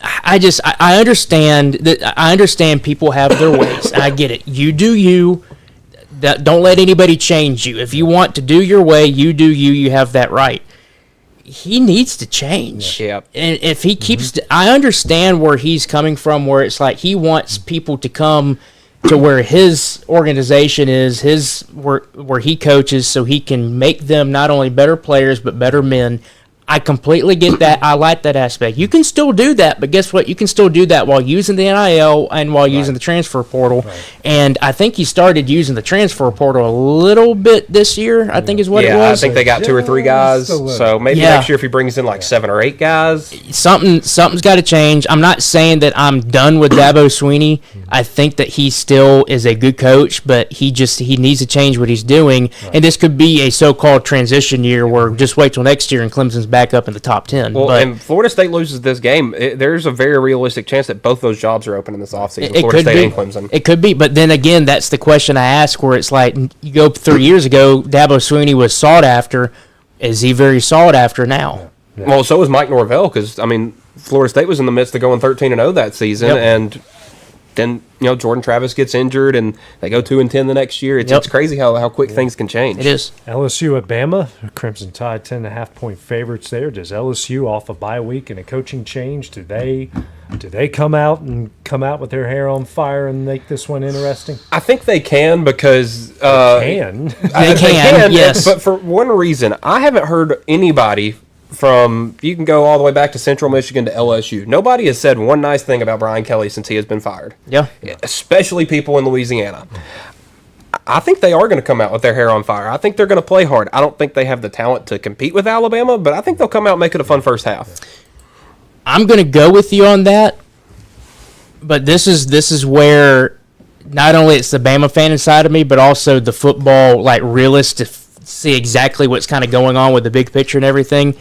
I understand that. I understand people have their ways. I get it. You do you. Don't let anybody change you. If you want to do your way, you do you. You have that right. He needs to change. Yeah. And if he keeps, I understand where he's coming from. Where it's like he wants people to come to where his organization is, where he coaches, so he can make them not only better players but better men. I completely get that. I like that aspect. You can still do that, but guess what? You can still do that while using the NIL and while using the transfer portal. Right. And I think he started using the transfer portal a little bit this year, I think is what it was. I think they got 2 or 3 guys. So maybe next year if he brings in like 7 or 8 guys. Something's got to change. I'm not saying that I'm done with Dabo Swinney. I think that he still is a good coach, but he needs to change what he's doing. Right. And this could be a so-called transition year where just wait till next year and Clemson's back up in the top 10. Well, and Florida State loses this game, there's a very realistic chance that both those jobs are open in this offseason, Florida State and Clemson. It could be, but then again, that's the question I ask where it's like, you go 3 years ago, Dabo Swinney was sought after. Is he very sought after now? Yeah. Well, so was Mike Norvell because, I mean, Florida State was in the midst of going 13-0 that season, and then Jordan Travis gets injured and they go 2-10 the next year. It's crazy how quick things can change. It is. LSU at Bama, Crimson Tide 10.5-point favorites there. Does LSU off a bye week and a coaching change? Do they come out with their hair on fire and make this one interesting? I think they can because They can, yes. But for one reason, I haven't heard anybody from, you can go all the way back to Central Michigan to LSU. Nobody has said one nice thing about Brian Kelly since he has been fired. Yeah. Especially people in Louisiana. I think they are going to come out with their hair on fire. I think they're going to play hard. I don't think they have the talent to compete with Alabama, but I think they'll come out and make it a fun first half. I'm going to go with you on that, but this is where not only it's the Bama fan inside of me, but also the football realist to see exactly what's kind of going on with the big picture and everything.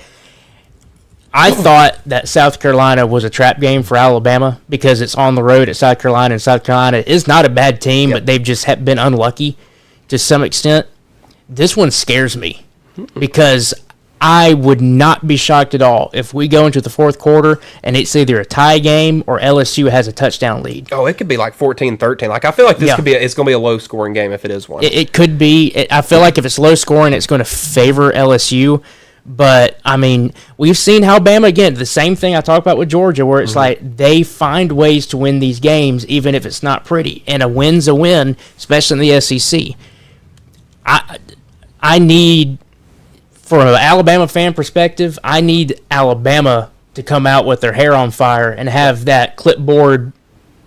I thought that South Carolina was a trap game for Alabama because it's on the road at South Carolina, and South Carolina is not a bad team, but they've just been unlucky to some extent. This one scares me because I would not be shocked at all if we go into the fourth quarter and it's either a tie game or LSU has a touchdown lead. Oh, it could be 14-13. I feel like this it's going to be a low-scoring game if it is one. It could be. I feel like if it's low scoring, it's going to favor LSU. But, I mean, we've seen how Bama, again, the same thing I talked about with Georgia, where it's they find ways to win these games, even if it's not pretty. And a win's a win, especially in the SEC. I need, from an Alabama fan perspective, I need Alabama to come out with their hair on fire and have that clipboard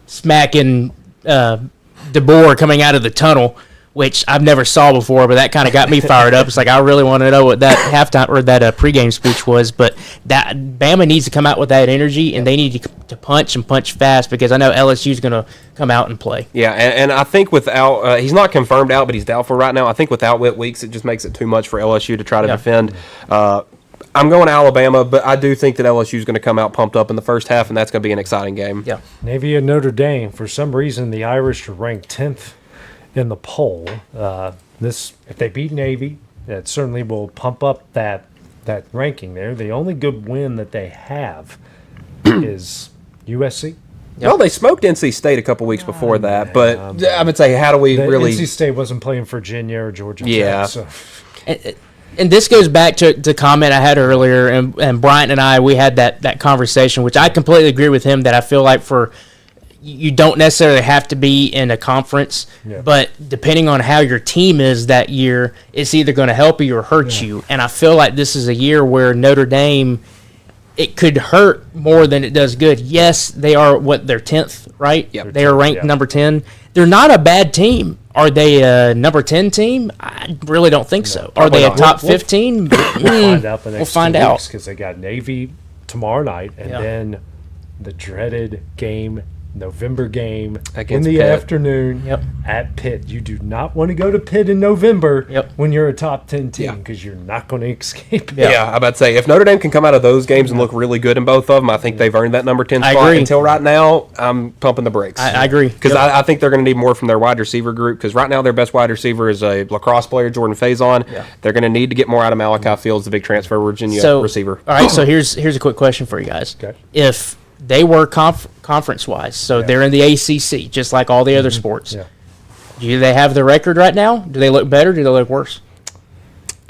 smacking DeBoer coming out of the tunnel, which I've never saw before, but that kind of got me fired up. It's like I really want to know what that halftime or that pregame speech was. But that Bama needs to come out with that energy, and they need to punch and punch fast because I know LSU is going to come out and play. Yeah, and I think without he's not confirmed out, but he's doubtful right now. I think without Whit Weeks, it just makes it too much for LSU to try to defend. I'm going Alabama, but I do think that LSU is going to come out pumped up in the first half, and that's going to be an exciting game. Yeah, Navy and Notre Dame. For some reason, the Irish are ranked 10th in the poll. If they beat Navy, that certainly will pump up that ranking there. The only good win that they have is USC. Well, they smoked NC State a couple weeks before that, but I would say, how do we really? NC State wasn't playing Virginia or Georgia Tech. So. And this goes back to comment I had earlier, and Bryant and I, we had that conversation, which I completely agree with him that I feel like you don't necessarily have to be in a conference, but depending on how your team is that year, it's either going to help you or hurt you. And I feel like this is a year where Notre Dame, it could hurt more than it does good. Yes, they are, they're 10th, right? Yep. They are ranked number 10. They're not a bad team. Are they a number 10 team? I really don't think so. Are they a top 15? We'll find out the next 2 weeks because they got Navy tomorrow night and then the dreaded game, November game against in the Pitt. Afternoon at Pitt. You do not want to go to Pitt in November when you're a top 10 team because you're not going to escape it. Yeah, I'm about to say, if Notre Dame can come out of those games and look really good in both of them, I think they've earned that number 10 spot. I agree. Until right now, I'm pumping the brakes. I agree. Because I think they're going to need more from their wide receiver group, because right now their best wide receiver is a lacrosse player, Jordan Faison. They're going to need to get more out of Malachi Fields, the big transfer Virginia receiver. All right, so here's a quick question for you guys. Okay. If they were conference-wise, so they're in the ACC, just like all the other sports. Yeah. Do they have the record right now? Do they look better? Do they look worse?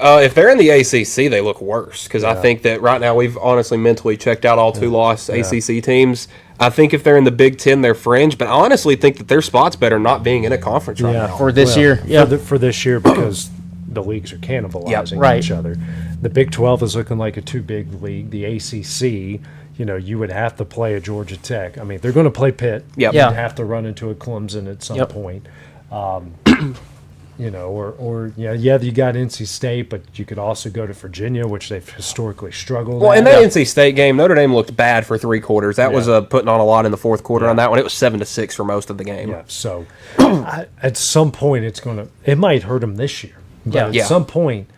If they're in the ACC, they look worse, because I think that right now we've honestly mentally checked out all 2-loss ACC teams. I think if they're in the Big Ten, they're fringe, but I honestly think that their spot's better not being in a conference right now. For this year. For this year, because the leagues are cannibalizing each other. The Big 12 is looking like a too-big league. The ACC, you would have to play a Georgia Tech. I mean, they're going to play Pitt. Yep. You'd have to run into a Clemson at some point. You got NC State, but you could also go to Virginia, which they've historically struggled. Well, in that NC State game, Notre Dame looked bad for 3 quarters. That was putting on a lot in the fourth quarter on that one. It was 7-6 for most of the game. Yeah, so at some point it might hurt them this year. But at some point,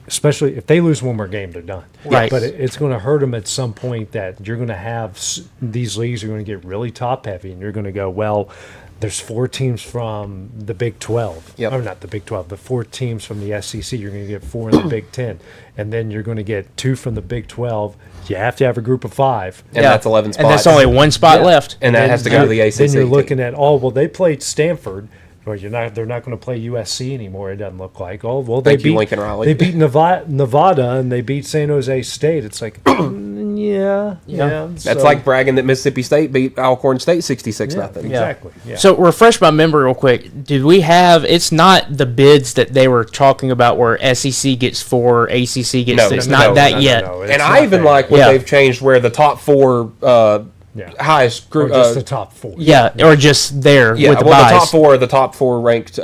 especially if they lose one more game, they're done. Right. But it's going to hurt them at some point that you're going to have these leagues are going to get really top heavy, and you're going to go, well, there's 4 teams from the Big 12. Yep. Or not the Big 12, but 4 teams from the SEC. You're going to get 4 in the Big 10. And then you're going to get 2 from the Big 12. You have to have a group of 5. And that's 11 spots. And that's only one spot left. And that has to go to the ACC. Then you're looking at, well, they played Stanford. Well, they're not going to play USC anymore, it doesn't look like. Oh, well, Thank you, Lincoln Riley. They beat Nevada and they beat San Jose State. It's like, yeah. That's like bragging that Mississippi State beat Alcorn State 66-0. Exactly. Yeah. So refresh my memory real quick. Did we have? It's not the bids that they were talking about where SEC gets 4, ACC gets. No, it's no, not no, that No, yet. no, And it's I not even that. like what Yeah. they've changed where the top 4 highest Or group. just the top 4. Yeah, or just there Yeah, with the well, buys. the top four ranked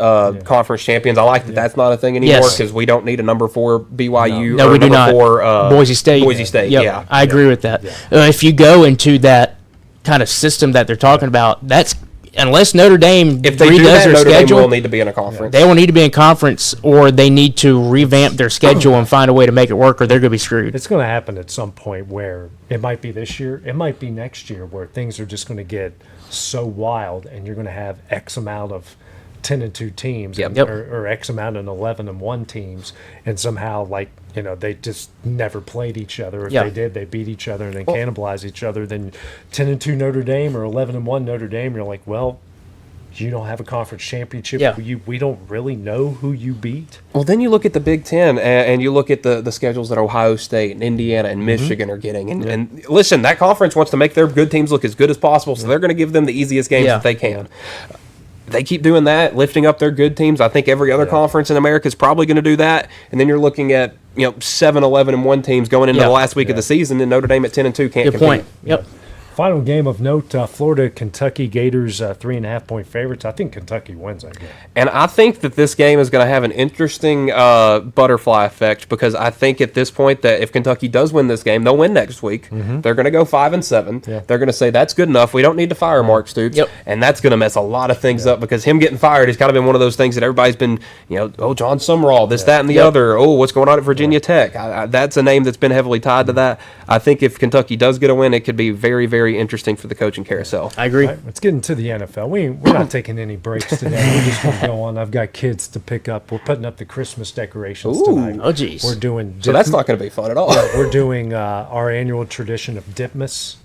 conference champions. I like that that's not a thing anymore Yes. because we don't need a number 4 BYU. No, or we do number not. 4 Boise State. Boise State. Yep, Yeah. I agree with that. If you go into that kind of system that they're talking about, that's unless Notre Dame If they redoes do that, their Notre Dame schedule, will need to be in a conference. they will need to be in conference, or they need to revamp their schedule and find a way to make it work, or they're going to be screwed. It's going to happen at some point where it might be this year, it might be next year, where things are just going to get so wild and you're going to have X amount of 10-2 teams Yep. Yep. or X amount of 11-1 teams, and somehow they just never played each other. If Yeah. they did, they beat each other and then cannibalize each other. Then 10-2 Notre Dame or 11-1 Notre Dame, you're like, well, you don't have a conference championship. Yeah. We don't really know who you beat. Well, then you look at the Big Ten and you look at the schedules that Ohio State and Indiana and Michigan are getting. And listen, that conference wants to make their good teams look as good as possible, so they're going to give them the easiest games Yeah. that they can. They keep doing that, lifting up their good teams. I think every other conference in America is probably going to do that. And then you're looking at 7, 11-1 teams going into Yeah. the last week of the season, and Notre Dame at 10-2 can't Good compete. point. Yep. Final game of note, Florida, Kentucky Gators, 3.5-point favorites. I think Kentucky wins that game. And I think that this game is going to have an interesting butterfly effect because I think at this point that if Kentucky does win this game, they'll win next week. They're going to go 5-7. Yeah. They're going to say that's good enough. We don't need to fire Mark Stoops. Yep. And that's going to mess a lot of things up because him getting fired has kind of been one of those things that everybody's been, oh, John Sumrall, this, that, and the other. Oh, what's going on at Virginia Tech? That's a name that's been heavily tied to that. I think if Kentucky does get a win, it could be very, very interesting for the coaching carousel. I agree. All right, let's get into the NFL. We're not taking any breaks today. We're just going to go on. I've got kids to pick up. We're putting up the Christmas decorations tonight. Oh, geez. We're doing So that's not going to be fun at all. We're doing our annual tradition of Dipmas.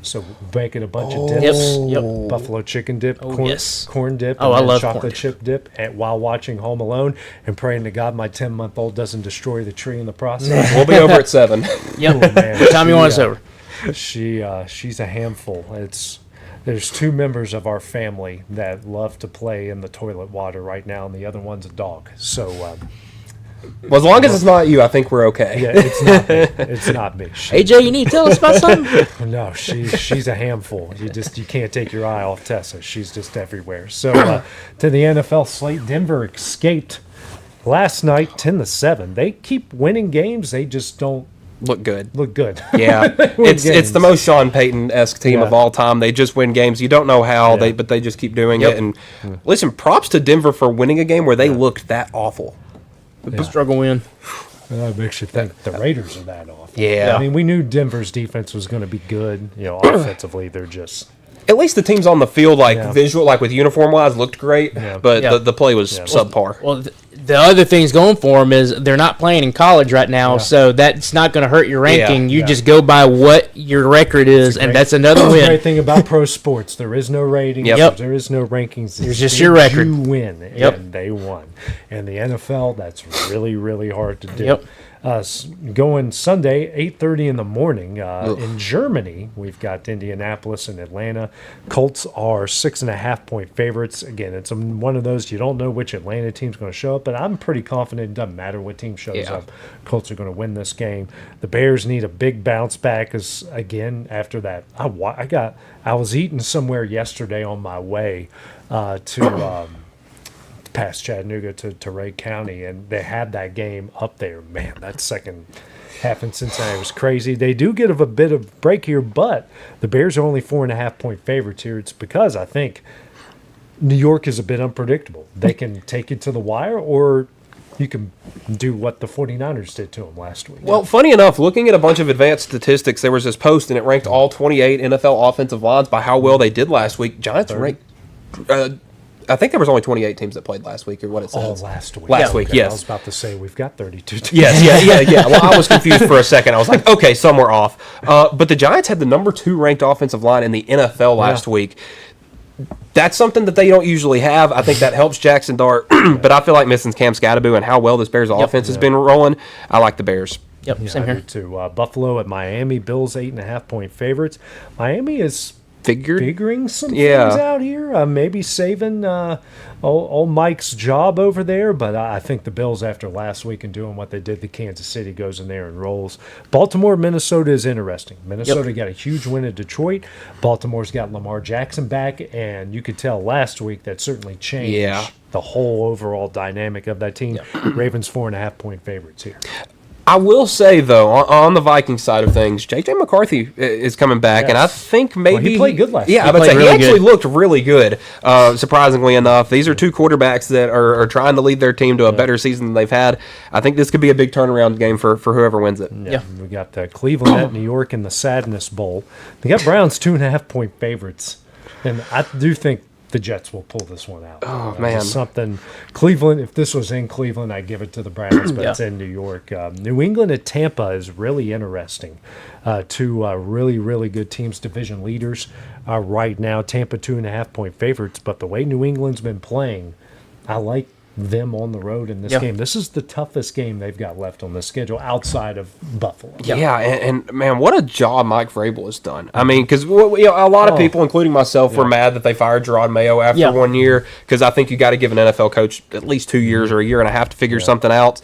So we're making a bunch of dips. Yep. Buffalo chicken dip, yes. corn dip, Oh, I then love chocolate corn chip dip while watching Home Alone and praying to God my 10-month-old doesn't destroy the tree in the process. We'll be over at 7. Yep. Oh, man. What time you want us over? She's a handful. There's 2 members of our family that love to play in the toilet water right now, and the other one's a dog. So Well, as long as it's not you, I think we're okay. yeah, it's not me. It's not me. AJ, you need to tell us about something? No, she's a handful. You can't take your eye off Tessa. She's just everywhere. So to the NFL slate, Denver escaped last night 10-7. They keep winning games. They just don't Look good. look good. Yeah, it's the most Sean Payton-esque team of Yeah. all time. They just win games. You don't know how, Yeah. but they just keep doing Yep. it. And listen, props to Denver for winning a game where they looked that awful. Struggle win. That makes you think the Raiders are that awful. Yeah. I mean, we knew Denver's defense was going to be good. Offensively, they're just At least the teams on the field, Yeah. visual, with uniform-wise, looked great. But Yeah. the play was subpar. Well, the other things going for them is they're not playing in college right now, so that's not going to hurt your ranking. You Yeah. just go by what your record is, and that's another the win. great thing about pro sports. There is no ratings. Yep. There is no rankings. It's just Did your record. You win, Yep. and they won. And the NFL, that's really, really hard to do. Yep. Going Sunday, 8:30 in the morning in Germany. We've got Indianapolis and Atlanta. Colts are 6.5-point favorites. Again, it's one of those you don't know which Atlanta team's going to show up, but I'm pretty confident it doesn't matter what team shows Yeah. up. Colts are going to win this game. The Bears need a big bounce back because again after that I was eating somewhere yesterday on my way to. Past Chattanooga to Ray County, and they had that game up there. Man, that second half in Cincinnati was crazy. They do get a bit of break here, but the Bears are only 4.5-point favorites here. It's because I think New York is a bit unpredictable. They can take it to the wire, or you can do what the 49ers did to them last week. Well, funny enough, looking at a bunch of advanced statistics, there was this post, and it ranked all 28 NFL offensive lines by how well they did last week. Giants were ranked I think there was only 28 teams that played last week, or what it says. Last week. Last week, Okay, yes. I was about to say we've got 32 teams. Yeah. Well, I was confused for a second. I was like, okay, somewhere off. But the Giants had the number 2 ranked offensive line in the NFL last week. That's something that they don't usually have. I think that helps Jackson Dart. But I feel like missing Cam Scatterbo and how well this Bears offense has been rolling, I like the Bears. Yep, Yeah, same I here. do too. Buffalo at Miami. Bills 8.5-point favorites. Miami is figuring some things out here. Maybe saving old Mike's job over there, but I think the Bills, after last week and doing what they did to Kansas City, goes in there and rolls. Baltimore, Minnesota is interesting. Minnesota got a huge win at Detroit. Baltimore's got Lamar Jackson back, and you could tell last week that certainly changed the whole overall dynamic of that team. Ravens 4.5-point favorites here. I will say, though, on the Vikings side of things, J.J. McCarthy is coming back, and I think maybe... he played good last year. Yeah, he actually looked really good, surprisingly enough. These are 2 quarterbacks that are trying to lead their team to a better season than they've had. I think this could be a big turnaround game for whoever wins it. Yeah. We got Cleveland at New York in the Sadness Bowl. They got Browns 2.5-point favorites, and I do think the Jets will pull this one out. Oh, man. Something. Cleveland, if this was in Cleveland, I'd give it to the Browns, but it's in New York. New England at Tampa is really interesting. 2 really, really good teams, division leaders right now. Tampa 2.5-point favorites, but the way New England's been playing, I like them on the road in this game. This is the toughest game they've got left on the schedule outside of Buffalo. Yeah, and man, what a job Mike Vrabel has done. I mean, because a lot of people, including myself, were mad that they fired Gerard Mayo after 1 year, because I think you got to give an NFL coach at least 2 years or a year and a half to figure something out.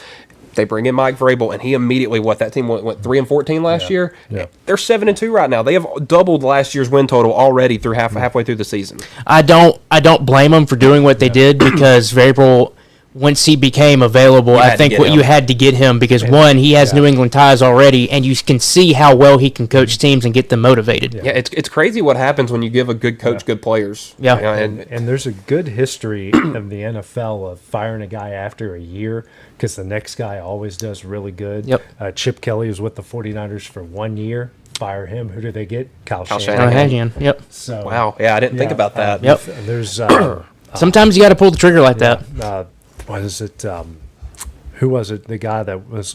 They bring in Mike Vrabel, and he immediately, that team went 3-14 last year? Yeah. They're 7-2 right now. They have doubled last year's win total already through halfway through the season. I don't blame them for doing what they did, because Vrabel, once he became available, I think you had to get him, because one, he has New England ties already, and you can see how well he can coach teams and get them motivated. Yeah, it's crazy what happens when you give a good coach good players. Yeah. And there's a good history of the NFL of firing a guy after a year, because the next guy always does really good. Yep. Chip Kelly was with the 49ers for 1 year. Fire him. Who do they get? Kyle Shanahan. Yep. So, wow. Yeah, I didn't think about that. Yep. There's sometimes you got to pull the trigger like that. what is it? Who was it? The guy that was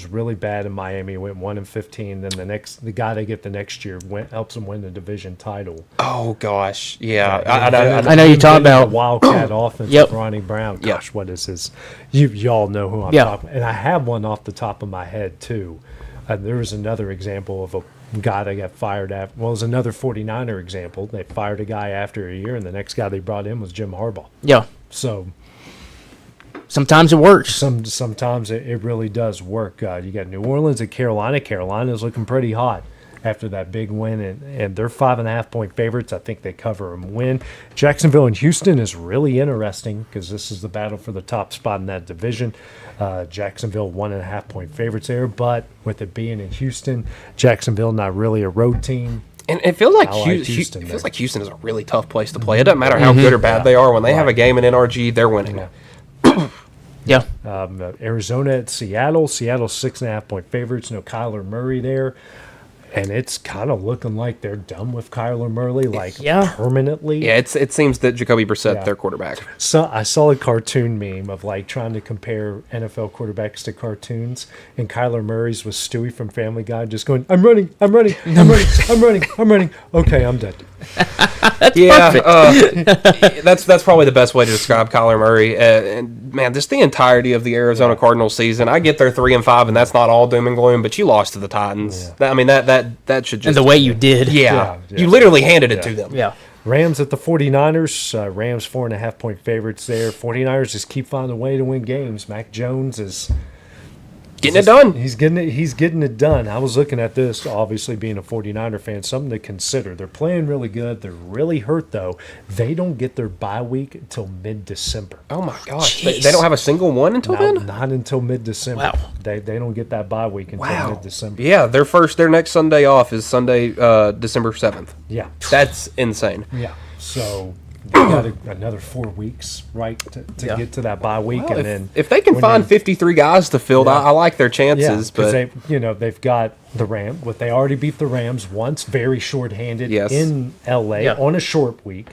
really bad in Miami, went 1-15. Then the guy they get the next year helps them win the division title. Oh gosh, yeah. I know you're talking about Wildcat offense. Yep. Ronnie Brown. Gosh, what is his? Y'all know who I'm talking about. And I have one off the top of my head too. There was another example of a guy that got fired after. Well, it was another 49er example. They fired a guy after a year, and the next guy they brought in was Jim Harbaugh. Yeah. So sometimes it works. Sometimes it really does work. You got New Orleans and Carolina. Carolina's looking pretty hot after that big win, and they're 5.5-point favorites. I think they cover and win. Jacksonville and Houston is really interesting, because this is the battle for the top spot in that division. Jacksonville 1.5-point favorites there, but with it being in Houston, Jacksonville not really a road team. And it feels like Houston Houston is a really tough place to play. It doesn't matter how good or bad they are. When they have a game in NRG, they're winning. Yeah. Arizona at Seattle. Seattle's 6.5-point favorites. No Kyler Murray there. And it's kind of looking like they're done with Kyler Murray, permanently. Yeah, it seems that Jacoby Brissett, their quarterback. So I saw a cartoon meme of trying to compare NFL quarterbacks to cartoons, and Kyler Murray's was Stewie from Family Guy, just going, "I'm running, I'm running, I'm running, I'm running, I'm running. Okay, I'm dead." That's probably the best way to describe Kyler Murray. And man, just the entirety of the Arizona Cardinals season. I get they're 3-5, and that's not all doom and gloom. But you lost to the Titans. I mean that should just, and the way you did. You literally handed it to them. Yeah. Rams at the 49ers. Rams 4.5-point favorites there. 49ers just keep finding a way to win games. Mac Jones is getting it done. He's getting it done. I was looking at this, obviously being a 49er fan, something to consider. They're playing really good. They're really hurt, though. They don't get their bye week until mid-December. Oh, my gosh. They don't have a single one until then? Not until mid-December. Wow. They don't get that bye week until mid-December. Yeah, their next Sunday off is Sunday, December 7th. Yeah. That's insane. Yeah. So they got another 4 weeks, right, to get to that bye week, Well, and then if they can find 53 guys to field, I like their chances. because But they've got the Rams. They already beat the Rams once, very shorthanded Yes. in L.A. on a short week.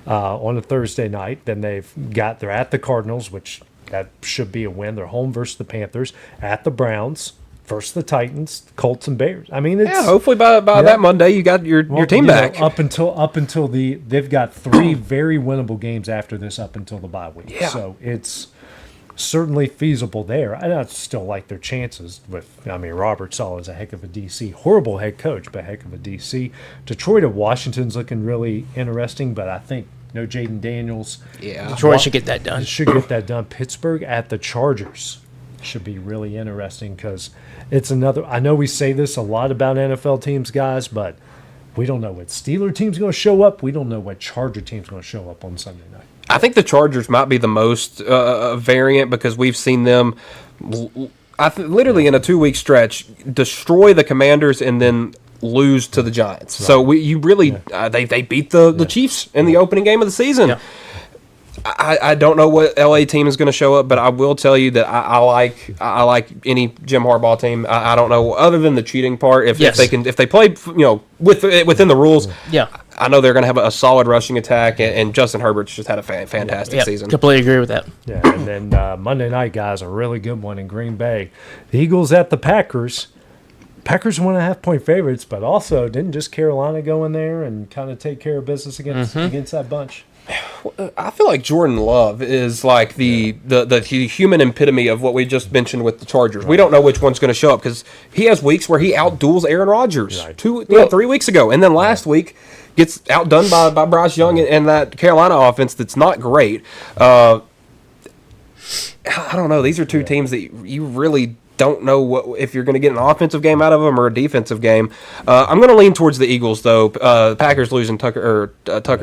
on a Thursday night. Then they're at the Cardinals, which that should be a win. They're home versus the Panthers, at the Browns versus the Titans, Colts and Bears. I mean, it's hopefully by that Monday you got your team back. Up until they've got 3 very winnable games after this up until the bye week. Yeah. So it's certainly feasible there. I still like their chances Robert Saleh is a heck of a DC. Horrible head coach, but heck of a DC. Detroit at Washington's looking really interesting, but I think no Jaden Daniels. Yeah. Detroit should get that done. Should get that done. Pittsburgh at the Chargers should be really interesting because it's another. I know we say this a lot about NFL teams, guys, but we don't know what Steeler team's going to show up. We don't know what Charger team's going to show up on Sunday night. I think the Chargers might be the most variant because we've seen them literally in a 2-week stretch destroy the Commanders and then lose to the Giants. Right. So they beat the Chiefs in the opening game of the season. Yeah. I don't know what LA team is going to show up, but I will tell you that I like any Jim Harbaugh team. I don't know other than the cheating part. If they play within the rules. Yeah. I know they're going to have a solid rushing attack, and Justin Herbert's just had a fantastic season. Completely agree with that. Yeah, and then Monday night, guys, a really good one in Green Bay. The Eagles at the Packers. Packers 1.5-point favorites, but also didn't just Carolina go in there and kind of take care of business against that bunch? I feel like Jordan Love is like the human epitome of what we just mentioned with the Chargers. Right. We don't know which one's going to show up because he has weeks where he outduels Aaron Rodgers 3 weeks ago, and then last week gets outdone by Bryce Young and that Carolina offense that's not great. I don't know. These are two teams that you really don't know if you're going to get an offensive game out of them or a defensive game. I'm going to lean towards the Eagles, though. Packers losing Tucker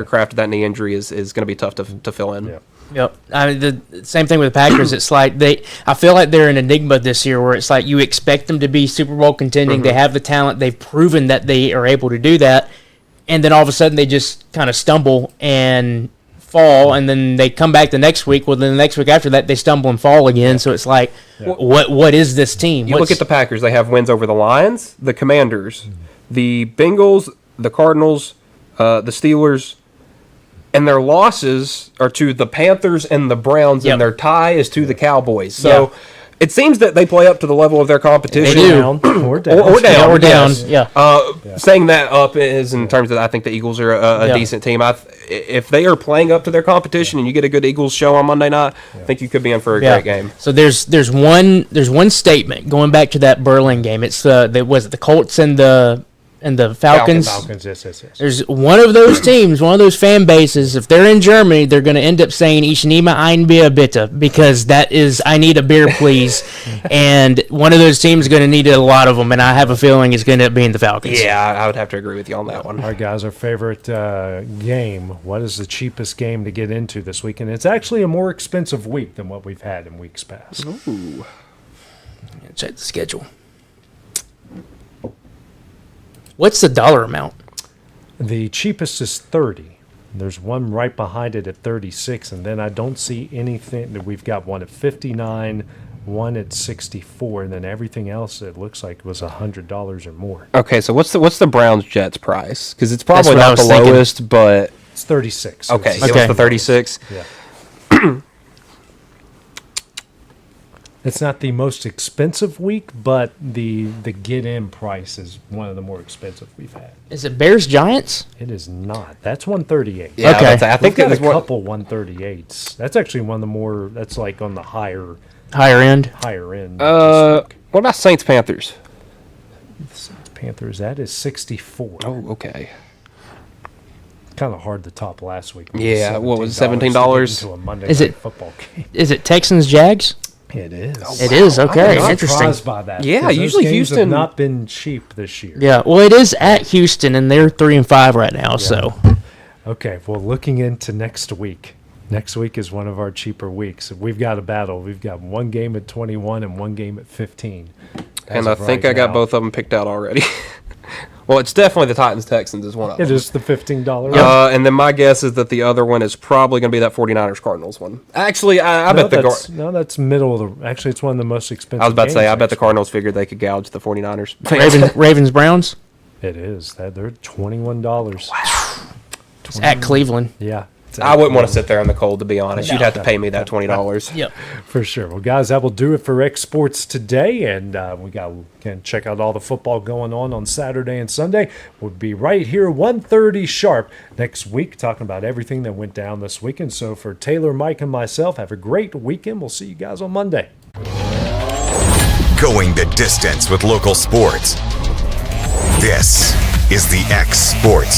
Kraft to that knee injury is going to be tough to fill in. Yeah. Yep. I mean, the same thing with the Packers. It's like I feel like they're an enigma this year where it's like you expect them to be Super Bowl contending. They have the talent. They've proven that they are able to do that. And then all of a sudden they just kind of stumble and fall, and then they come back the next week. Well, then the next week after that, they stumble and fall again. So it's like, what is this team? You look at the Packers. They have wins over the Lions, the Commanders, the Bengals, the Cardinals, the Steelers, and their losses are to the Panthers and the Browns, and their tie is to the Cowboys. So it seems that they play up to the level of their competition. They do. Or down. Or down. Yes. Yeah. Saying that up is in terms of I think the Eagles are a decent team. If they are playing up to their competition and you get a good Eagles show on Monday night, I think you could be in for a great game. So there's one statement going back to that Berlin game. It's the Colts and the Falcons. Falcons, yes. There's one of those teams, one of those fan bases. If they're in Germany, they're going to end up saying "Ich nehme ein Bier bitte" because that is "I need a beer, please." And one of those teams is going to need a lot of them, and I have a feeling it's going to end up being the Falcons. Yeah, I would have to agree with you on that one. All right, guys, our favorite game. What is the cheapest game to get into this week? And it's actually a more expensive week than what we've had in weeks past. Ooh. Check the schedule. What's the dollar amount? The cheapest is 30. There's one right behind it at 36, and then I don't see anything. We've got one at 59, one at 64, and then everything else it looks like was $100 or more. Okay, so what's the Browns Jets price? Because it's probably That's not what the I was thinking. lowest, but It's 36. okay, It's give us the 36. Yeah. It's not the most expensive week, but the get-in price is one of the more expensive we've had. Is it Bears Giants? It is not. That's 138. Yeah, Okay. I think We've got there's a couple 138s. That's actually one of the more. That's like on the higher Higher end. What about Saints Panthers? Panthers. That is 64. Oh, okay. Kind of hard to top last week. Yeah, what was it, $17? Into a Monday Is night it- football game. Is it Texans Jags? It is. It is, okay. I'm Interesting. surprised by that. Yeah, because those usually games Houston- have not been cheap this year. Yeah, well, it is at Houston, and they're 3-5 right now. So Okay, well, looking into next week. Next week is one of our cheaper weeks. We've got a battle. We've got one game at 21 and one game at 15. And I think I got both of them picked out already. Well, it's definitely the Titans-Texans is one of them. It is the $15. And then my guess is that the other one is probably going to be that 49ers-Cardinals one. Actually, I bet that's middle of the. Actually, it's one of the most expensive. I was about to say, I games bet the next Cardinals figured they could gouge the 49ers. Ravens Browns. week. It is. They're $21. It's at Cleveland. Yeah. I wouldn't want to sit there in the cold, to be honest. No. You'd have to pay me that $20. Yep. For sure. Well, guys, that will do it for X Sports today, and we can check out all the football going on Saturday and Sunday. We'll be right here 1:30 sharp next week, talking about everything that went down this weekend. So for Taylor, Mike, and myself, have a great weekend. We'll see you guys on Monday. Going the distance with local sports. This is the X Sports